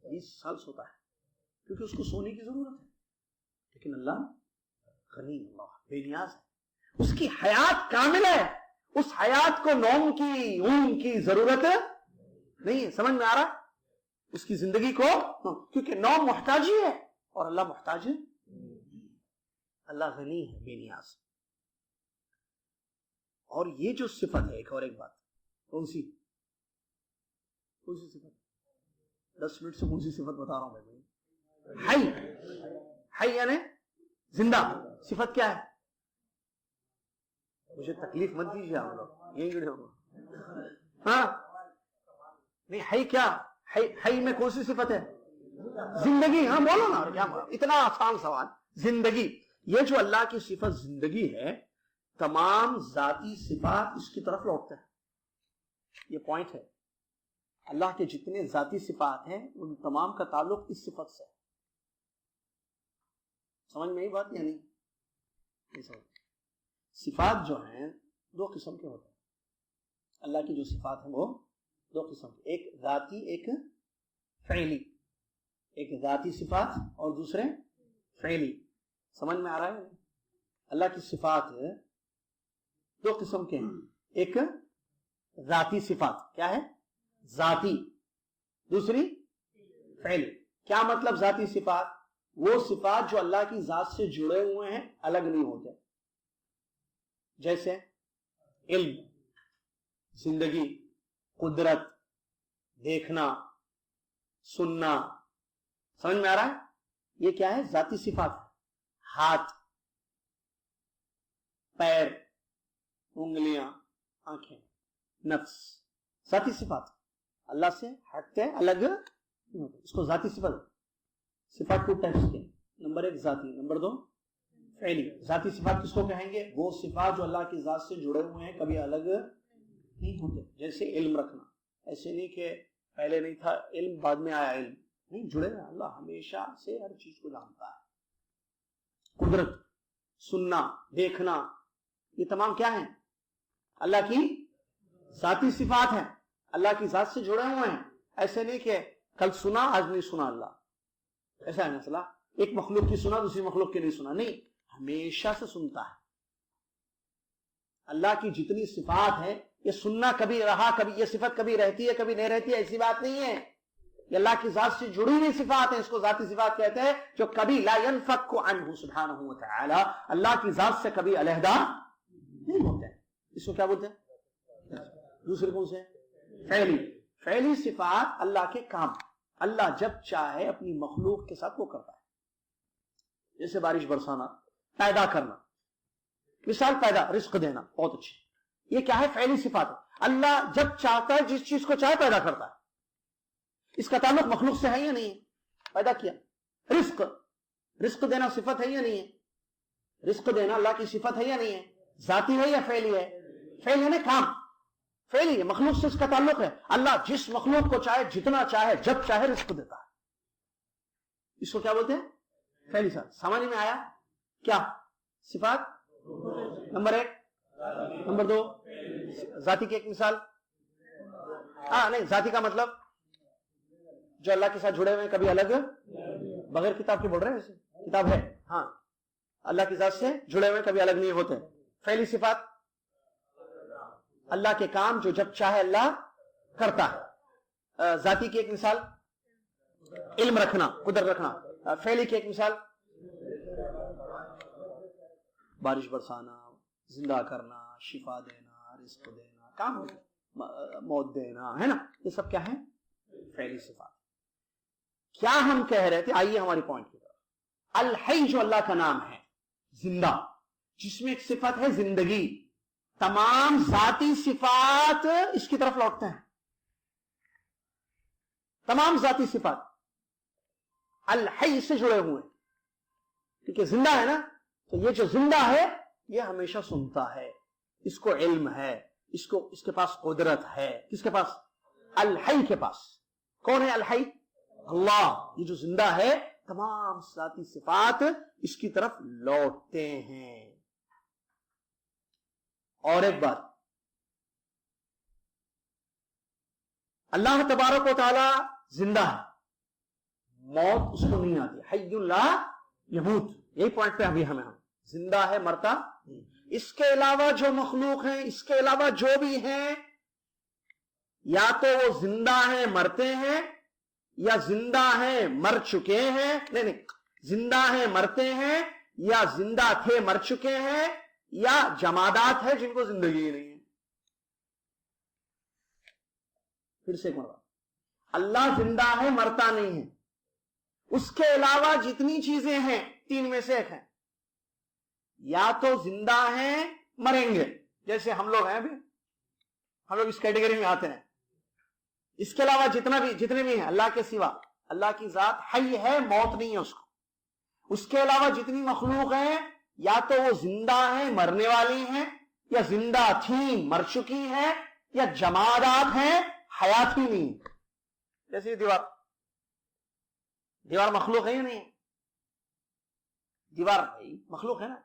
20 سال سوتا ہے، کیونکہ اس کو سونے کی ضرورت ہے. لیکن اللہ غنی، اللہ بے نیاز ہے، اس کی حیات کامل ہے. اس حیات کو نوم کی، اونگ کی ضرورت نہیں ہے. سمجھ میں آ رہا؟ اس کی زندگی کو، کیونکہ نوم محتاجی ہے اور اللہ محتاج ہے، اللہ غنی ہے، بے نیاز۔ اور یہ جو صفت ہے، ایک بات، کون سی صفت؟ 10 منٹ سے کون سی صفت بتا رہا ہوں بھائی؟ حی یعنی زندہ۔ صفت کیا ہے؟ مجھے تکلیف مت دیجیے آپ لوگ، یہیں جڑے ہو۔ ہاں نہیں، حی کیا؟ حی میں کون سی صفت ہے؟ زندگی۔ ہاں بولو نا، کیا اتنا آسان سوال۔ زندگی، یہ جو اللہ کی صفت زندگی ہے، تمام ذاتی صفات اس کی طرف لوٹتے ہیں۔ یہ پوائنٹ ہے، اللہ کے جتنے ذاتی صفات ہیں ان تمام کا تعلق اس صفت سے ہے۔ سمجھ میں یہ بات یا نہیں؟ صفات جو ہیں 2 قسم کے ہوتے ہیں۔ اللہ کی جو صفات ہیں وہ 2 قسم کے، ایک ذاتی، ایک فعلی۔ ایک ذاتی صفات اور دوسرے فعلی۔ سمجھ میں آ رہا ہے؟ اللہ کی صفات 2 قسم کے ہیں، ایک ذاتی صفات، کیا ہے؟ ذاتی، دوسری فعلی۔ کیا مطلب ذاتی صفات؟ وہ صفات جو اللہ کی ذات سے جڑے ہوئے ہیں، الگ نہیں ہوتے، جیسے علم، زندگی، قدرت، دیکھنا، سننا۔ سمجھ میں آ رہا ہے؟ یہ کیا ہے؟ ذاتی صفات۔ ہاتھ، پیر، انگلیاں، آنکھیں، نفس، ذاتی صفات، اللہ سے ہٹتے الگ نہیں ہوتے، اس کو ذاتی صفات۔ صفات 2 ٹائپس کے، نمبر 1 ذاتی، نمبر 2 فعلی۔ ذاتی صفات کس کو کہیں گے؟ وہ صفات جو اللہ کی ذات سے جڑے ہوئے ہیں، کبھی الگ نہیں ہوتے، جیسے علم رکھنا۔ ایسے نہیں کہ پہلے نہیں تھا علم، بعد میں آیا علم، نہیں، جڑے ہوئے۔ اللہ ہمیشہ سے ہر چیز کو جانتا ہے۔ قدرت، سننا، دیکھنا، یہ تمام کیا ہیں؟ اللہ کی ذاتی صفات ہیں، اللہ کی ذات سے جڑے ہوئے ہیں۔ ایسے نہیں کہ کل سنا آج نہیں سنا، اللہ ایسا ہے مسئلہ، ایک مخلوق کی سنا دوسری مخلوق کی نہیں سنا، نہیں، ہمیشہ سے سنتا ہے۔ اللہ کی جتنی صفات ہیں، یہ سننا کبھی رہا، کبھی یہ صفت کبھی رہتی ہے کبھی نہیں رہتی ہے، ایسی بات نہیں ہے۔ یہ اللہ کی ذات سے جڑی ہوئی صفات ہیں، اس کو ذاتی صفات کہتے ہیں، جو کبھی لا ينفک عنہ سبحانہ وتعالی، اللہ کی ذات سے کبھی علیحدہ نہیں ہوتے ہیں۔ اس کو کیا بولتے ہیں؟ دوسرے کون سے؟ فعلی۔ فعلی صفات اللہ کے کام، اللہ جب چاہے اپنی مخلوق کے ساتھ وہ کرتا ہے، جیسے بارش برسانا، پیدا کرنا، مثال پیدا، رزق دینا، بہت اچھی، یہ کیا ہے؟ فعلی صفات ہے۔ اللہ جب چاہتا ہے جس چیز کو چاہے پیدا کرتا ہے۔ اس کا تعلق مخلوق سے ہے یا نہیں ہے؟ پیدا کیا۔ رزق دینا صفت ہے یا نہیں ہے؟ رزق دینا اللہ کی صفت ہے یا نہیں ہے؟ ذاتی ہے یا فعلی ہے؟ فعلی ہے نا، کام فعلی ہے، مخلوق سے اس کا تعلق ہے۔ اللہ جس مخلوق کو چاہے، جتنا چاہے، جب چاہے رزق دیتا ہے۔ اس کو کیا بولتے ہیں؟ فعلی صفات۔ سمجھ میں آیا؟ کیا صفات؟ نمبر 1، نمبر 2 ذاتی کی ایک مثال۔ نہیں، ذاتی کا مطلب جو اللہ کے ساتھ جڑے ہوئے ہیں، کبھی الگ، بغیر کتاب کے بول رہے ہیں، ویسے کتاب ہے، ہاں، اللہ کی ذات سے جڑے ہوئے کبھی الگ نہیں ہوتے۔ فعلی صفات، اللہ کے کام جو جب چاہے اللہ کرتا ہے۔ ذاتی کی ایک مثال علم رکھنا، قدرت رکھنا۔ فعلی کی ایک مثال بارش برسانا، زندہ کرنا، شفا دینا، رزق دینا، کام موت دینا، ہے نا، یہ سب کیا ہے؟ فعلی صفات۔ کیا ہم کہہ رہے تھے؟ آئیے ہماری پوائنٹ کی طرف۔ الحی جو اللہ کا نام ہے، زندہ، جس میں ایک صفت ہے زندگی، تمام ذاتی صفات اس کی طرف لوٹتے ہیں، تمام ذاتی صفات الحی سے جڑے ہوئے ہیں، کیونکہ زندہ ہے نا، تو یہ جو زندہ ہے یہ ہمیشہ سنتا ہے، اس کو علم ہے، اس کے پاس قدرت ہے۔ کس کے پاس؟ الحی کے پاس۔ کون ہے الحی؟ اللہ۔ یہ جو زندہ ہے، تمام ذاتی صفات اس کی طرف لوٹتے ہیں۔ اور ایک بات، اللہ تبارک و تعالی زندہ ہے، موت اس کو نہیں آتی، حی لا یموت، یہی پوائنٹ پہ ابھی ہمیں زندہ ہے، مرتا نہیں۔ اس کے علاوہ جو مخلوق ہیں، اس کے علاوہ جو بھی ہیں، یا تو وہ زندہ ہیں مرتے ہیں، یا زندہ ہیں مر چکے ہیں، نہیں، زندہ ہیں مرتے ہیں، یا زندہ تھے مر چکے ہیں، یا جمادات ہیں جن کو زندگی ہی نہیں ہے. پھر سے ایک مرتبہ، اللہ زندہ ہے مرتا نہیں ہے. اس کے علاوہ جتنی چیزیں ہیں تین میں سے ایک ہیں، یا تو زندہ ہیں مریں گے، جیسے ہم لوگ ہیں، ابھی ہم لوگ اس کیٹیگری میں آتے ہیں. اس کے علاوہ جتنے بھی ہیں اللہ کے سوا، اللہ کی ذات حی ہے، موت نہیں ہے اس کو. اس کے علاوہ جتنی مخلوق ہیں یا تو وہ زندہ ہیں مرنے والی ہیں، یا زندہ تھیں مر چکی ہیں، یا جمادات ہیں حیات ہی نہیں. جیسے دیوار مخلوق ہے یا نہیں؟ دیوار مخلوق ہے نا.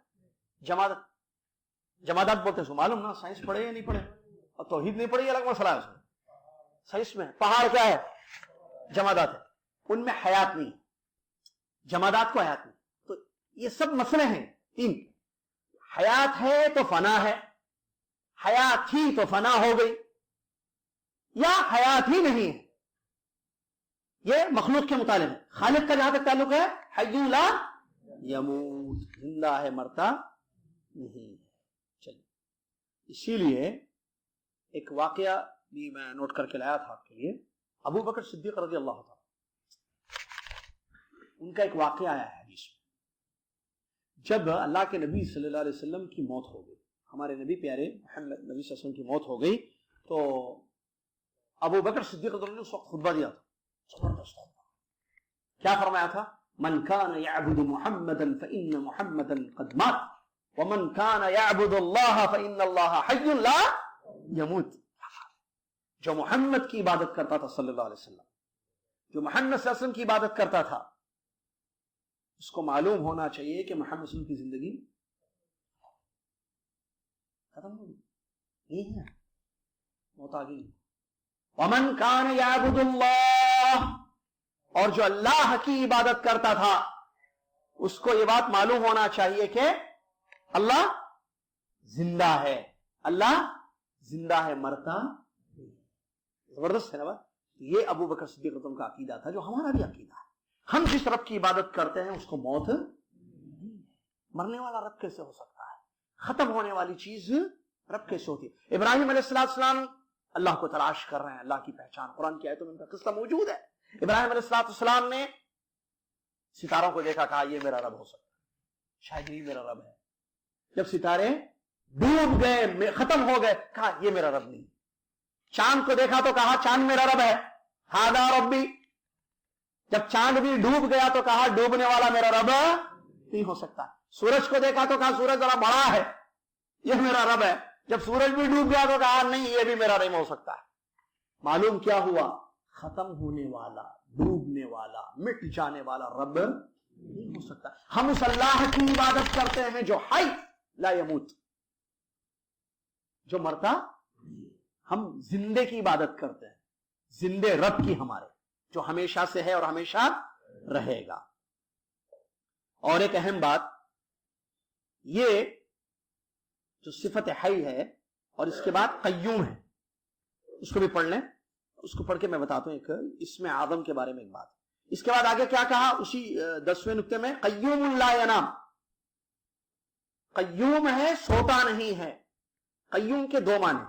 جمادات بولتے ہیں، معلوم نا سائنس پڑھے یا نہیں پڑھے، اور توحید نہیں پڑھی الگ مسئلہ ہے. اس میں سائنس میں پہاڑ کیا ہے؟ جمادات ہے، ان میں حیات نہیں، جمادات کو حیات نہیں. تو یہ سب مسئلے ہیں تین. حیات ہے تو فنا ہے، حیات تھی تو فنا ہو گئی، یا حیات ہی نہیں ہے. یہ مخلوق کے متعلق ہے. خالق کا جہاں تک تعلق ہے، حی لا یموت، زندہ ہے مرتا نہیں. چلیے، اسی لیے ایک واقعہ بھی میں نوٹ کر کے لایا تھا آپ کے لیے. ابو بکر صدیق رضی اللہ تعالیٰ، ان کا ایک واقعہ آیا ہے حدیث میں. جب اللہ کے نبی صلی اللہ علیہ وسلم کی موت ہو گئی، ہمارے نبی پیارے محمد نبی صلی اللہ علیہ وسلم کی موت ہو گئی، تو ابو بکر صدیق رضی اللہ عنہ نے اس وقت خطبہ دیا تھا. زبردست خطبہ. کیا فرمایا تھا؟ من كان يعبد محمدا فإن محمدا قد مات ومن كان يعبد الله فإن الله حي لا يموت. جو محمد کی عبادت کرتا تھا صلی اللہ علیہ وسلم، جو محمد صلی اللہ علیہ وسلم کی عبادت کرتا تھا، اس کو معلوم ہونا چاہیے کہ محمد صلی اللہ علیہ وسلم کی زندگی ختم ہو گئی، نہیں ہے، موت آ گئی. ومن كان يعبد الله، اور جو اللہ کی عبادت کرتا تھا اس کو یہ بات معلوم ہونا چاہیے کہ اللہ زندہ ہے، اللہ زندہ ہے مرتا. زبردست ہے نا بات. یہ ابو بکر صدیق رضی اللہ عنہ کا عقیدہ تھا، جو ہمارا بھی عقیدہ ہے. ہم جس رب کی عبادت کرتے ہیں اس کو موت نہیں ہے. مرنے والا رب کیسے ہو سکتا ہے؟ ختم ہونے والی چیز رب کیسے ہوتی ہے؟ ابراہیم علیہ السلام اللہ کو تلاش کر رہے ہیں، اللہ کی پہچان. قرآن کی آیتوں میں ان کا قصہ موجود ہے. ابراہیم علیہ السلام نے ستاروں کو دیکھا، کہا یہ میرا رب ہو سکتا ہے، شاید یہ میرا رب ہے. جب ستارے ڈوب گئے، ختم ہو گئے، کہا یہ میرا رب نہیں. چاند کو دیکھا تو کہا چاند میرا رب ہے، ہاذا ربی. جب چاند بھی ڈوب گیا تو کہا ڈوبنے والا میرا رب نہیں ہو سکتا. سورج کو دیکھا تو کہا سورج ذرا بڑا ہے، یہ میرا رب ہے. جب سورج بھی ڈوب گیا تو کہا نہیں، یہ بھی میرا نہیں ہو سکتا ہے. معلوم کیا ہوا؟ ختم ہونے والا، ڈوبنے والا، مٹ جانے والا رب نہیں ہو سکتا. ہم اس اللہ کی عبادت کرتے ہیں جو حی لا یموت، جو مرتا. ہم زندے کی عبادت کرتے ہیں، زندے رب کی، ہمارے جو ہمیشہ سے ہے اور ہمیشہ رہے گا. اور ایک اہم بات، یہ جو صفت حی ہے اور اس کے بعد قیوم ہے، اس کو بھی پڑھ لیں. اس کو پڑھ کے میں بتاتا ہوں ایک اسم اعظم کے بارے میں ایک بات. اس کے بعد آگے کیا کہا اسی 10ویں نقطے میں؟ قیوم لا ینام. قیوم ہے، سوتا نہیں ہے. قیوم کے دو معنی.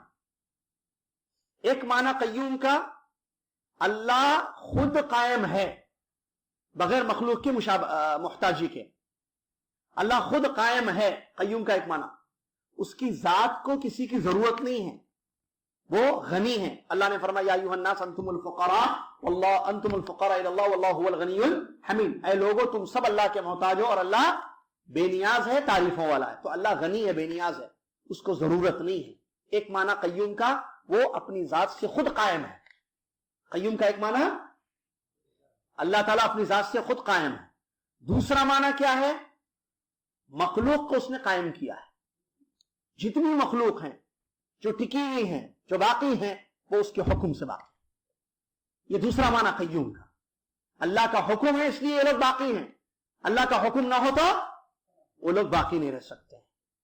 ایک معنی قیوم کا، اللہ خود قائم ہے بغیر مخلوق کی محتاجی کے. اللہ خود قائم ہے، قیوم کا ایک معنی. اس کی ذات کو کسی کی ضرورت نہیں ہے، وہ غنی ہے. اللہ نے فرمایا یا ایھا الناس انتم الفقراء واللہ انتم الفقراء الی اللہ واللہ هو الغنی الحمید. اے لوگو تم سب اللہ کے محتاج ہو اور اللہ بے نیاز ہے، تعریفوں والا ہے. تو اللہ غنی ہے، بے نیاز ہے، اس کو ضرورت نہیں ہے. ایک معنی قیوم کا، وہ اپنی ذات سے خود قائم ہے. قیوم کا ایک معنی اللہ تعالیٰ اپنی ذات سے خود قائم ہے. دوسرا معنی کیا ہے؟ مخلوق کو اس نے قائم کیا ہے. جتنی مخلوق ہیں جو ٹکی ہوئی ہیں، جو باقی ہیں، وہ اس کے حکم سے باقی. یہ دوسرا معنی قیوم کا. اللہ کا حکم ہے اس لیے یہ لوگ باقی ہیں. اللہ کا حکم نہ ہو تو وہ لوگ باقی نہیں رہ سکتے.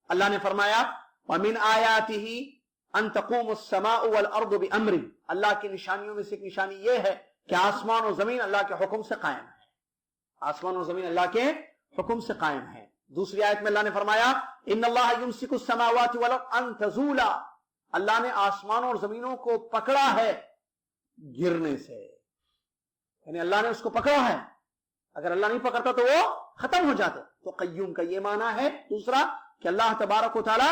اللہ نے فرمایا وَمِنْ آيَاتِهِ أَن تَقُومُ السَّمَاءُ وَالْأَرْضُ بِأَمْرِهِ. اللہ کی نشانیوں میں سے ایک نشانی یہ ہے کہ آسمان و زمین اللہ کے حکم سے قائم ہے. آسمان اور زمین اللہ کے حکم سے قائم ہے. دوسری آیت میں اللہ نے فرمایا ان اللہ یمسک السماوات والارض ان تزولا، اللہ نے آسمان اور زمینوں کو پکڑا ہے گرنے سے، یعنی اللہ نے اس کو پکڑا ہے، اگر اللہ نہیں پکڑتا تو وہ ختم ہو جاتے. تو قیوم کا یہ معنی ہے. دوسرا کہ اللہ تبارک و تعالی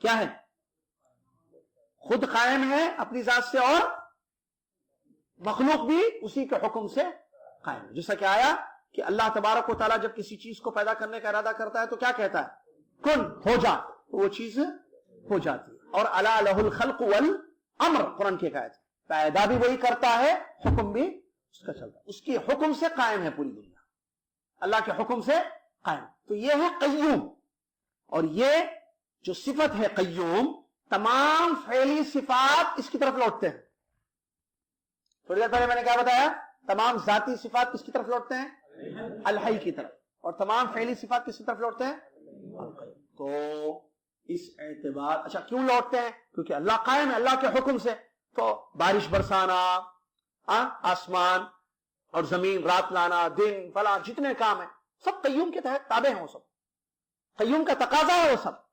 کیا ہے؟ خود قائم ہے اپنی ذات سے، اور مخلوق بھی اسی کے حکم سے قائم ہے. جیسا کہ آیا کہ اللہ تبارک و تعالیٰ جب کسی چیز کو پیدا کرنے کا ارادہ کرتا ہے تو کیا کہتا ہے؟ کن، ہو جا، تو وہ چیز ہو جاتی ہے. اور الا لہ الخلق والامر، قرآن کی آیت، پیدا بھی وہی کرتا ہے، حکم بھی اس کا چلتا ہے. اس کے حکم سے قائم ہے پوری دنیا، اللہ کے حکم سے قائم. تو یہ ہے قیوم. اور یہ جو صفت ہے قیوم، تمام فعلی صفات اس کی طرف لوٹتے ہیں. تھوڑی دیر پہلے میں نے کیا بتایا؟ تمام ذاتی صفات کس کی طرف لوٹتے ہیں؟ الحی کی طرف. اور تمام فعلی صفات کس کی طرف لوٹتے ہیں؟ تو اس اعتبار، اچھا کیوں لوٹتے ہیں؟ کیونکہ اللہ قائم ہے اللہ کے حکم سے. تو بارش برسانا، آسمان اور زمین، رات لانا، دن، فلاں، جتنے کام ہیں سب قیوم کے تحت تابع ہیں. وہ سب قیوم کا تقاضا ہے، وہ سب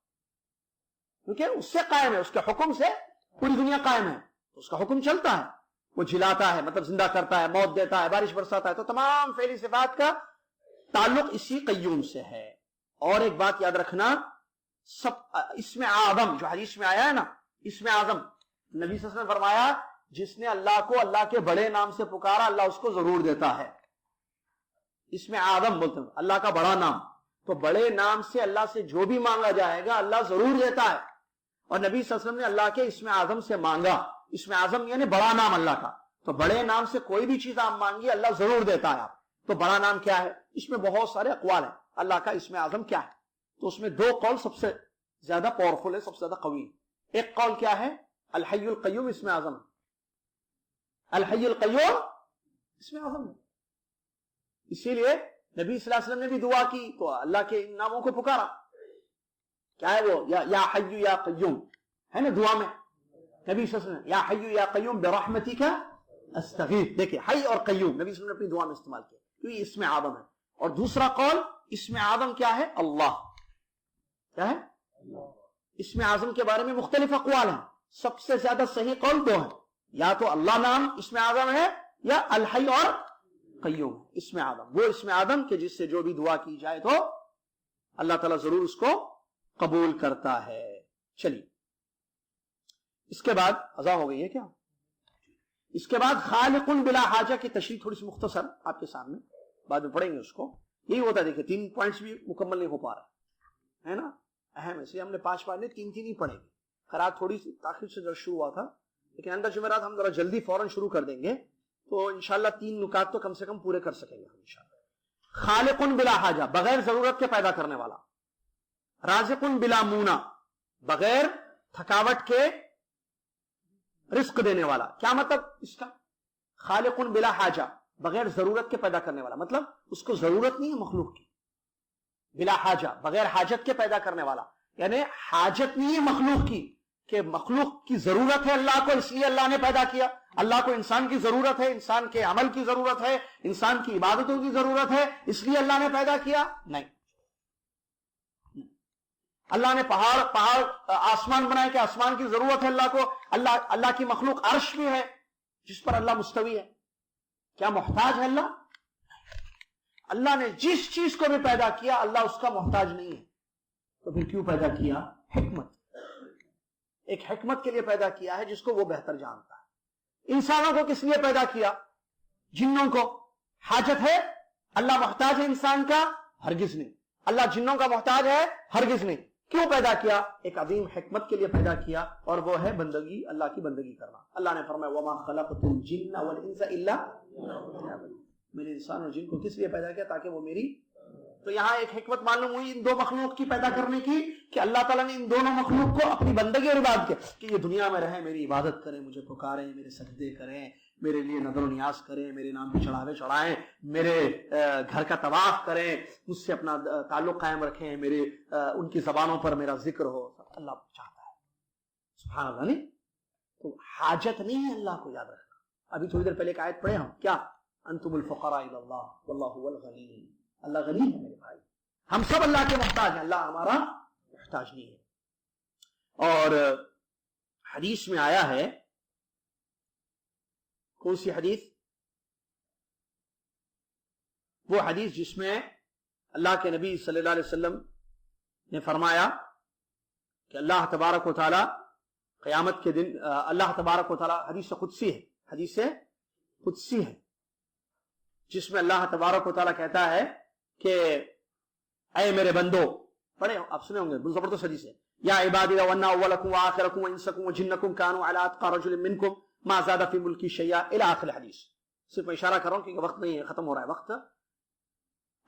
کیونکہ اس سے قائم ہے، اس کے حکم سے پوری دنیا قائم ہے. اس کا حکم چلتا ہے، وہ جلاتا ہے مطلب زندہ کرتا ہے، موت دیتا ہے، بارش برساتا ہے. تو تمام فعلی صفات کا تعلق اسی قیوم سے ہے. اور ایک بات یاد رکھنا، سب اسم اعظم جو حدیث میں آیا ہے نا، اسم اعظم، نبی صلی اللہ علیہ وسلم نے فرمایا جس نے اللہ کو اللہ کے بڑے نام سے پکارا اللہ اس کو ضرور دیتا ہے. اسم اعظم بولتے ہیں اللہ کا بڑا نام. تو بڑے نام سے اللہ سے جو بھی مانگا جائے گا اللہ ضرور دیتا ہے. اور نبی صلی اللہ علیہ وسلم نے اللہ کے اسم اعظم سے مانگا. اسم اعظم یعنی بڑا نام اللہ کا. تو بڑے نام سے کوئی بھی چیز آپ مانگیے اللہ ضرور دیتا ہے آپ. تو بڑا نام کیا ہے؟ اس میں بہت سارے اقوال ہیں. اللہ کا اسم اعظم کیا ہے؟ تو اس میں دو قول سب سے زیادہ پاورفل ہے، سب سے زیادہ قوی ہے. ایک قول کیا ہے؟ الحی القیوم اسم اعظم. الحی القیوم اسم اعظم ہے. اسی لیے نبی صلی اللہ علیہ وسلم نے بھی دعا کی تو اللہ کے ان ناموں کو پکارا. کیا ہے وہ؟ یا حی یا قیوم ہے نا دعا میں. نبی صلی اللہ علیہ وسلم یا حی یا قیوم برحمتک استغیث. دیکھیں حی اور قیوم نبی صلی اللہ علیہ وسلم نے اپنی دعا میں استعمال کیا کیونکہ اسم اعظم ہے. اور دوسرا قول اسم اعظم کیا ہے؟ اللہ. کیا ہے؟ اسم اعظم کے بارے میں مختلف اقوال ہیں. سب سے زیادہ صحیح قول دو ہیں، یا تو اللہ نام اسم اعظم ہے یا الحی اور قیوم اسم اعظم. وہ اسم اعظم کہ جس سے جو بھی دعا کی جائے تو اللہ تعالیٰ ضرور اس کو قبول کرتا ہے. چلیے اس کے بعد اذان ہو گئی ہے کیا؟ اس کے بعد خالق بلا حاجہ کی تشریح تھوڑی سی مختصر آپ کے سامنے، بعد میں پڑھیں گے اس کو. یہی ہوتا ہے، دیکھیں 3 پوائنٹس بھی مکمل نہیں ہو پا رہا ہے نا، اہم ہے. ہم نے 5 بار 3 ہی پڑھیں گے. خراب تھوڑی سی تاخیر سے درس شروع ہوا تھا، لیکن اندر جمعرات ہم ذرا جلدی فوراً شروع کر دیں گے تو انشاءاللہ 3 نکات تو کم سے کم پورے کر سکیں گے انشاءاللہ. خالق بلا حاجہ بغیر ضرورت کے پیدا کرنے والا. رازق بلا مونا بغیر تھکاوٹ کے رزق دینے والا. کیا مطلب اس کا؟ خالق بلا حاجہ بغیر ضرورت کے پیدا کرنے والا، مطلب اس کو ضرورت نہیں ہے مخلوق کی. بلا حاجہ بغیر حاجت کے پیدا کرنے والا، یعنی حاجت نہیں ہے مخلوق کی کہ مخلوق کی ضرورت ہے اللہ کو اس لیے اللہ نے پیدا کیا. اللہ کو انسان کی ضرورت ہے، انسان کے عمل کی ضرورت ہے، انسان کی عبادتوں کی ضرورت ہے اس لیے اللہ نے پیدا کیا. نہیں. اللہ نے پہاڑ آسمان بنائے کہ آسمان کی ضرورت ہے اللہ کو. اللہ کی مخلوق عرش بھی ہے جس پر اللہ مستوی ہے. کیا محتاج ہے اللہ؟ اللہ نے جس چیز کو بھی پیدا کیا اللہ اس کا محتاج نہیں ہے. تو پھر کیوں پیدا کیا؟ حکمت. ایک حکمت کے لیے پیدا کیا ہے جس کو وہ بہتر جانتا ہے. انسانوں کو کس لیے پیدا کیا؟ جنوں کو حاجت ہے، اللہ محتاج ہے انسان کا؟ ہرگز نہیں. اللہ جنوں کا محتاج ہے؟ ہرگز نہیں. کیوں پیدا کیا؟ ایک عظیم حکمت کے لیے پیدا کیا، اور وہ ہے بندگی، اللہ کی بندگی کرنا. اللہ نے فرمایا وما خلقت الجن والانس الا ليعبدون. میں نے انسان اور جن کو کس لیے پیدا کیا؟ تاکہ وہ میری. تو یہاں ایک حکمت معلوم ہوئی ان 2 مخلوق کی پیدا کرنے کی کہ اللہ تعالیٰ نے ان دونوں مخلوق کو اپنی بندگی اور عبادت کے کہ یہ دنیا میں رہیں، میری عبادت کریں، مجھے پکاریں، میرے سجدے کریں، میرے لیے نظر و نیاز کریں، میرے نام پہ چڑھاوے چڑھائیں، میرے گھر کا طواف کریں، مجھ سے اپنا تعلق قائم رکھیں، میرے ان کی زبانوں پر میرا ذکر ہو. اللہ چاہتا ہے. سبحان اللہ. نہیں تو حاجت نہیں ہے اللہ کو، یاد رکھنا. ابھی تھوڑی دیر پہلے ایک آیت پڑھے ہم، کیا انتم الفقراء الی اللہ واللہ هو الغنی. اللہ غنی ہے میرے بھائی, ہم سب اللہ کے محتاج ہیں, اللہ ہمارا محتاج نہیں ہے. اور حدیث میں آیا ہے, کون سی حدیث؟ وہ حدیث جس میں اللہ کے نبی صلی اللہ علیہ وسلم نے فرمایا کہ اللہ تبارک و تعالی قیامت کے دن, اللہ تبارک و تعالی, حدیث قدسی ہے, حدیث قدسی ہے, جس میں اللہ تبارک و تعالی کہتا ہے کہ اے میرے بندو, پڑھے آپ سنے ہوں گے, زبردست حدیث ہے, یا عبادی لو ان اولکم واخرکم وانسکم وجنکم كانوا على اتقى رجل منکم ما زاد فی ملکی شیئا الى آخر الحدیث. صرف میں اشارہ کر رہا ہوں کیونکہ وقت نہیں ہے, ختم ہو رہا ہے وقت.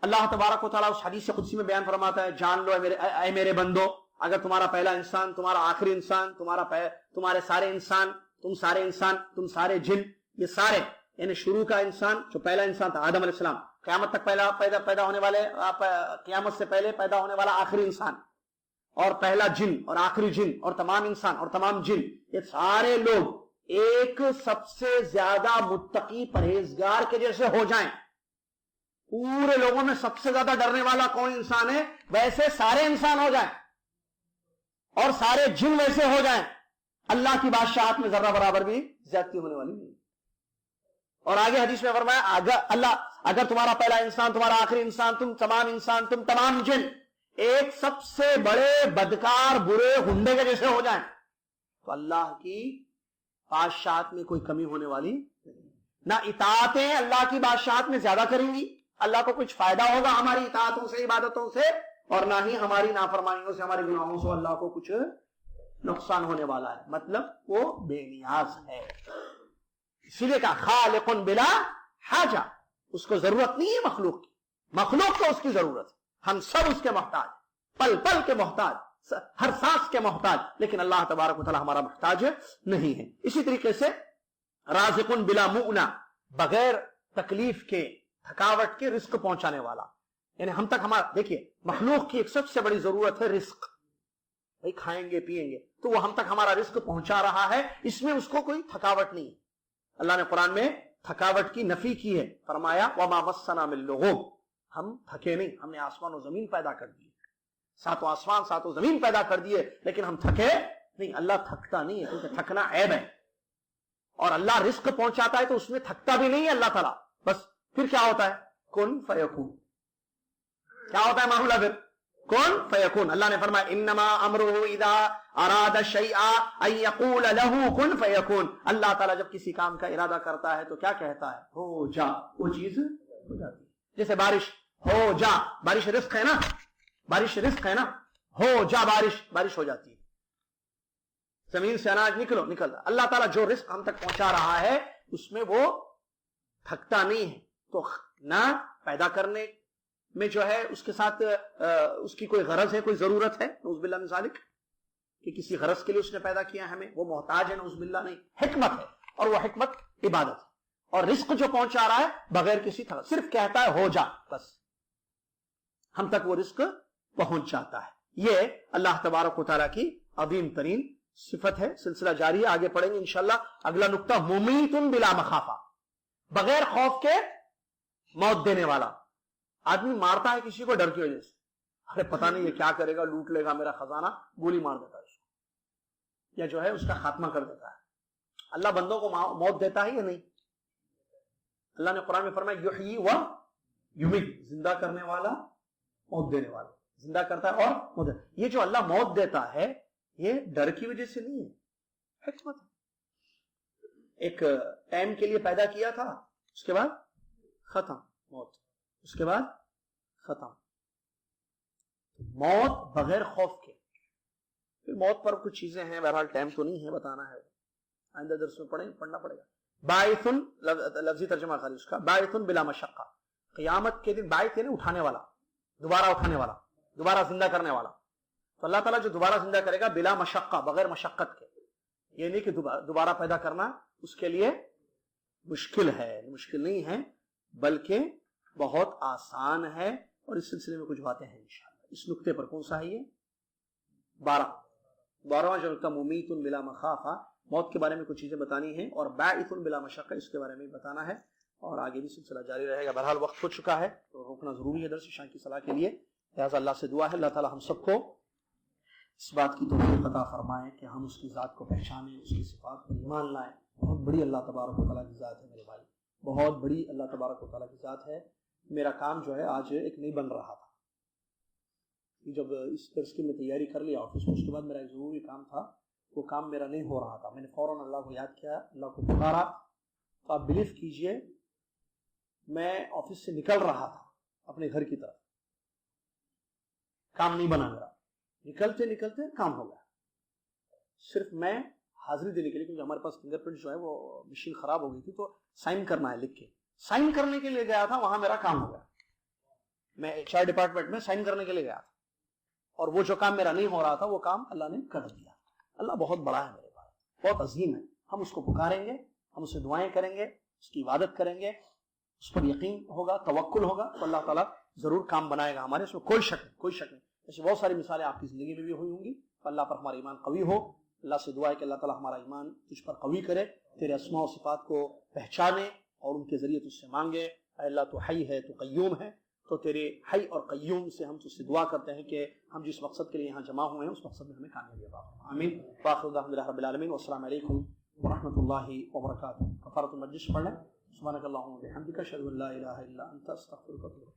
اللہ تبارک و تعالیٰ اس حدیث قدسی میں بیان فرماتا ہے, جان لو اے میرے بندو, اگر تمہارا پہلا انسان, تمہارا آخری انسان, تمہارے سارے انسان, تم سارے جن, یہ سارے یعنی شروع کا انسان جو پہلا انسان تھا آدم علیہ السلام, قیامت تک پیدا ہونے والے, قیامت سے پہلے پیدا ہونے والا آخری انسان, اور پہلا جن اور آخری جن اور تمام انسان اور تمام جن, یہ سارے لوگ ایک سب سے زیادہ متقی پرہیزگار کے جیسے ہو جائیں. پورے لوگوں میں سب سے زیادہ ڈرنے والا کون انسان ہے, ویسے سارے انسان ہو جائیں اور سارے جن ویسے ہو جائیں, اللہ کی بادشاہت میں ذرہ برابر بھی زیادتی ہونے والی نہیں. اور آگے حدیث میں فرمایا, اگر تمہارا پہلا انسان, تمہارا آخری انسان, تم تمام جن ایک سب سے بڑے بدکار برے گنڈے کے جیسے ہو جائیں تو اللہ کی بادشاہت میں کوئی کمی ہونے والی نہیں. نہ اطاعتیں اللہ کی بادشاہت میں زیادہ کریں گی, اللہ کو کچھ فائدہ ہوگا ہماری اطاعتوں سے, عبادتوں سے, اور نہ ہی ہماری نافرمانیوں سے, ہمارے گناہوں سے اللہ کو کچھ نقصان ہونے والا ہے. مطلب وہ بے نیاز ہے. اسی لیے کہا خالق بلا حاجہ, اس کو ضرورت نہیں ہے مخلوق کی, مخلوق کو اس کی ضرورت ہے. ہم سب اس کے محتاج, پل پل کے محتاج, ہر سانس کے محتاج, لیکن اللہ تبارک و تعالی ہمارا محتاج نہیں ہے. اسی طریقے سے رازق بلا مؤنہ, بغیر تکلیف کے, تھکاوٹ کے رزق پہنچانے والا. یعنی ہم تک ہمارا, دیکھیے مخلوق کی ایک سب سے بڑی ضرورت ہے رزق, بھائی کھائیں گے پیئیں گے, تو وہ ہم تک ہمارا رزق پہنچا رہا ہے, اس میں اس کو کوئی تھکاوٹ نہیں. اللہ نے قرآن میں تھکاوٹ کی نفی کی ہے, فرمایا وما مسنا من لغوب, ہم تھکے نہیں, ہم نے آسمان و زمین پیدا کر دیے, ساتوں آسمان ساتوں زمین پیدا کر دیے, لیکن ہم تھکے نہیں. اللہ تھکتا نہیں ہے, کیونکہ تھکنا عیب ہے, اور اللہ رزق پہنچاتا ہے تو اس میں تھکتا بھی نہیں ہے اللہ تعالیٰ. بس پھر کیا ہوتا ہے, کن فیکون, کیا ہوتا ہے معاملہ پھر, کن فیکون. اللہ نے فرمایا انما امرہ اذا اراد شیئا ان یقول لہ کن فیکون. اللہ تعالیٰ جب کسی کام کا ارادہ کرتا ہے تو کیا کہتا ہے, ہو جا, وہ چیز ہو جاتی ہے. جیسے بارش, ہو جا, بارش رزق ہے نا, بارش رزق ہے نا, ہو جا بارش ہو جاتی ہے. زمین سے اناج نکلتا. اللہ تعالیٰ جو رزق ہم تک پہنچا رہا ہے اس میں وہ تھکتا نہیں ہے. تو نہ پیدا کرنے میں جو ہے اس کے ساتھ اس کی کوئی غرض ہے, کوئی ضرورت ہے, نعوذ باللہ من ذالک, کہ کسی غرض کے لیے اس نے پیدا کیا ہمیں, وہ محتاج ہے, نعوذ باللہ نہیں. حکمت ہے, اور وہ حکمت عبادت ہے. اور رزق جو پہنچا رہا ہے بغیر کسی طرح, صرف کہتا ہے ہو جا, بس ہم تک وہ رزق پہنچ جاتا ہے. یہ اللہ تبارک و تعالیٰ کی عظیم ترین صفت ہے. سلسلہ جاری ہے, آگے پڑھیں گے انشاءاللہ. اگلا نقطہ ممیت بلا مخافہ, بغیر خوف کے موت دینے والا. آدمی مارتا ہے کسی کو ڈر کی وجہ سے, ارے پتہ نہیں یہ کیا کرے گا, لوٹ لے گا میرا خزانہ, گولی مار دیتا ہے اس کو, یا جو ہے اس کا خاتمہ کر دیتا ہے. اللہ بندوں کو موت دیتا ہے یا نہیں؟ اللہ نے قرآن میں فرمایا یحیی و یمیت, زندہ کرنے والا, موت دینے والا, زندہ کرتا ہے اور موت. یہ جو اللہ موت دیتا ہے یہ ڈر کی وجہ سے نہیں ہے, حکمت ہے. ایک ٹائم کے لیے پیدا کیا تھا, اس کے بعد ختم موت, اس کے بعد ختم. موت بغیر خوف کے. پھر موت پر کچھ چیزیں ہیں, بہرحال ٹائم تو نہیں ہے بتانا ہے, آئندہ درس میں پڑھنا پڑے گا. باعث, لفظی ترجمہ خالی اس کا, باعث بلا مشقہ, قیامت کے دن باعث یعنی اٹھانے والا, دوبارہ اٹھانے والا, دوبارہ زندہ کرنے والا. تو اللہ تعالیٰ جو دوبارہ زندہ کرے گا بلا مشقہ, بغیر مشقت کے, یہ نہیں کہ دوبارہ پیدا کرنا اس کے لیے مشکل ہے, مشکل نہیں ہے بلکہ بہت آسان ہے. اور اس سلسلے میں کچھ باتیں ہیں انشاءاللہ. اس نقطے پر کون سا ہے یہ 12واں جو نقطہ ممیت بلا مخافہ, موت کے بارے میں کچھ چیزیں بتانی ہیں, اور باعث بلا مشقہ اس کے بارے میں بتانا ہے. اور آگے بھی سلسلہ جاری رہے گا. بہرحال وقت ہو چکا ہے تو روکنا ضروری ہے درس عشاء کی صلاح کے لیے. لہٰذا اللہ سے دعا ہے اللہ تعالی ہم سب کو اس بات کی توفیق عطا فرمائے کہ ہم اس کی ذات کو پہچانیں, اس کی صفات پر ایمان لائیں. بہت بڑی اللہ تبارک و تعالیٰ کی ذات ہے میرے بھائی, بہت بڑی اللہ تبارک و تعالیٰ کی ذات ہے. میرا کام جو ہے آج ایک نہیں بن رہا تھا, جب اس درس کی میں تیاری کر لیا آفس میں, اس کے بعد میرا ایک ضروری کام تھا, وہ کام میرا نہیں ہو رہا تھا. میں نے فوراً اللہ کو یاد کیا, اللہ کو پکارا. تو آپ بلیو کیجئے میں آفس سے نکل رہا تھا اپنے گھر کی طرف, کام نہیں بنا میرا. نکلتے نکلتے کام ہو گیا. صرف میں حاضری دینے کے لیے, کیونکہ ہمارے پاس فنگر پرنٹ جو ہے وہ مشین خراب ہو گئی تھی, تو سائن کرنا ہے لکھ کے, سائن کرنے کے لیے گیا تھا, وہاں میرا کام ہو گیا. میں HR ڈپارٹمنٹ میں سائن کرنے کے لیے گیا تھا, اور وہ جو کام میرا نہیں ہو رہا تھا وہ کام اللہ نے کر دیا. اللہ بہت بڑا ہے میرے بھائی, بہت عظیم ہے. ہم اس کو پکاریں گے, ہم اسے دعائیں کریں گے, اس کی عبادت کریں گے, اس پر یقین ہوگا, توکل ہوگا, تو اللہ تعالیٰ ضرور کام بنائے گا ہمارے. اس میں کوئی شک نہیں, کوئی شک نہیں. ایسی بہت ساری مثالیں آپ کی زندگی میں بھی ہوئی ہوں گی. اللہ پر ہمارا ایمان قوی ہو. اللہ سے دعا ہے کہ اللہ تعالیٰ ہمارا ایمان تجھ پر قوی کرے, تیرے اسماء و صفات کو پہچانے اور ان کے ذریعے تجھ سے مانگے. اے اللہ تو حی ہے, تو قیوم ہے, تو تیرے حی اور قیوم سے ہم تجھ سے دعا کرتے ہیں کہ ہم جس مقصد کے لیے یہاں جمع ہوئے ہیں اس مقصد میں ہمیں کامیابی عطا فرما. آمین. وآخر دعوانا الحمدللہ رب العالمین, والسلام علیکم ورحمۃ اللہ وبرکاتہ. کفارۃ المجلس پڑھ لیں. سبحانک اللہم وبحمدک, اشہد ان لا الہ الا انت, استغفرک و اتوب الیک.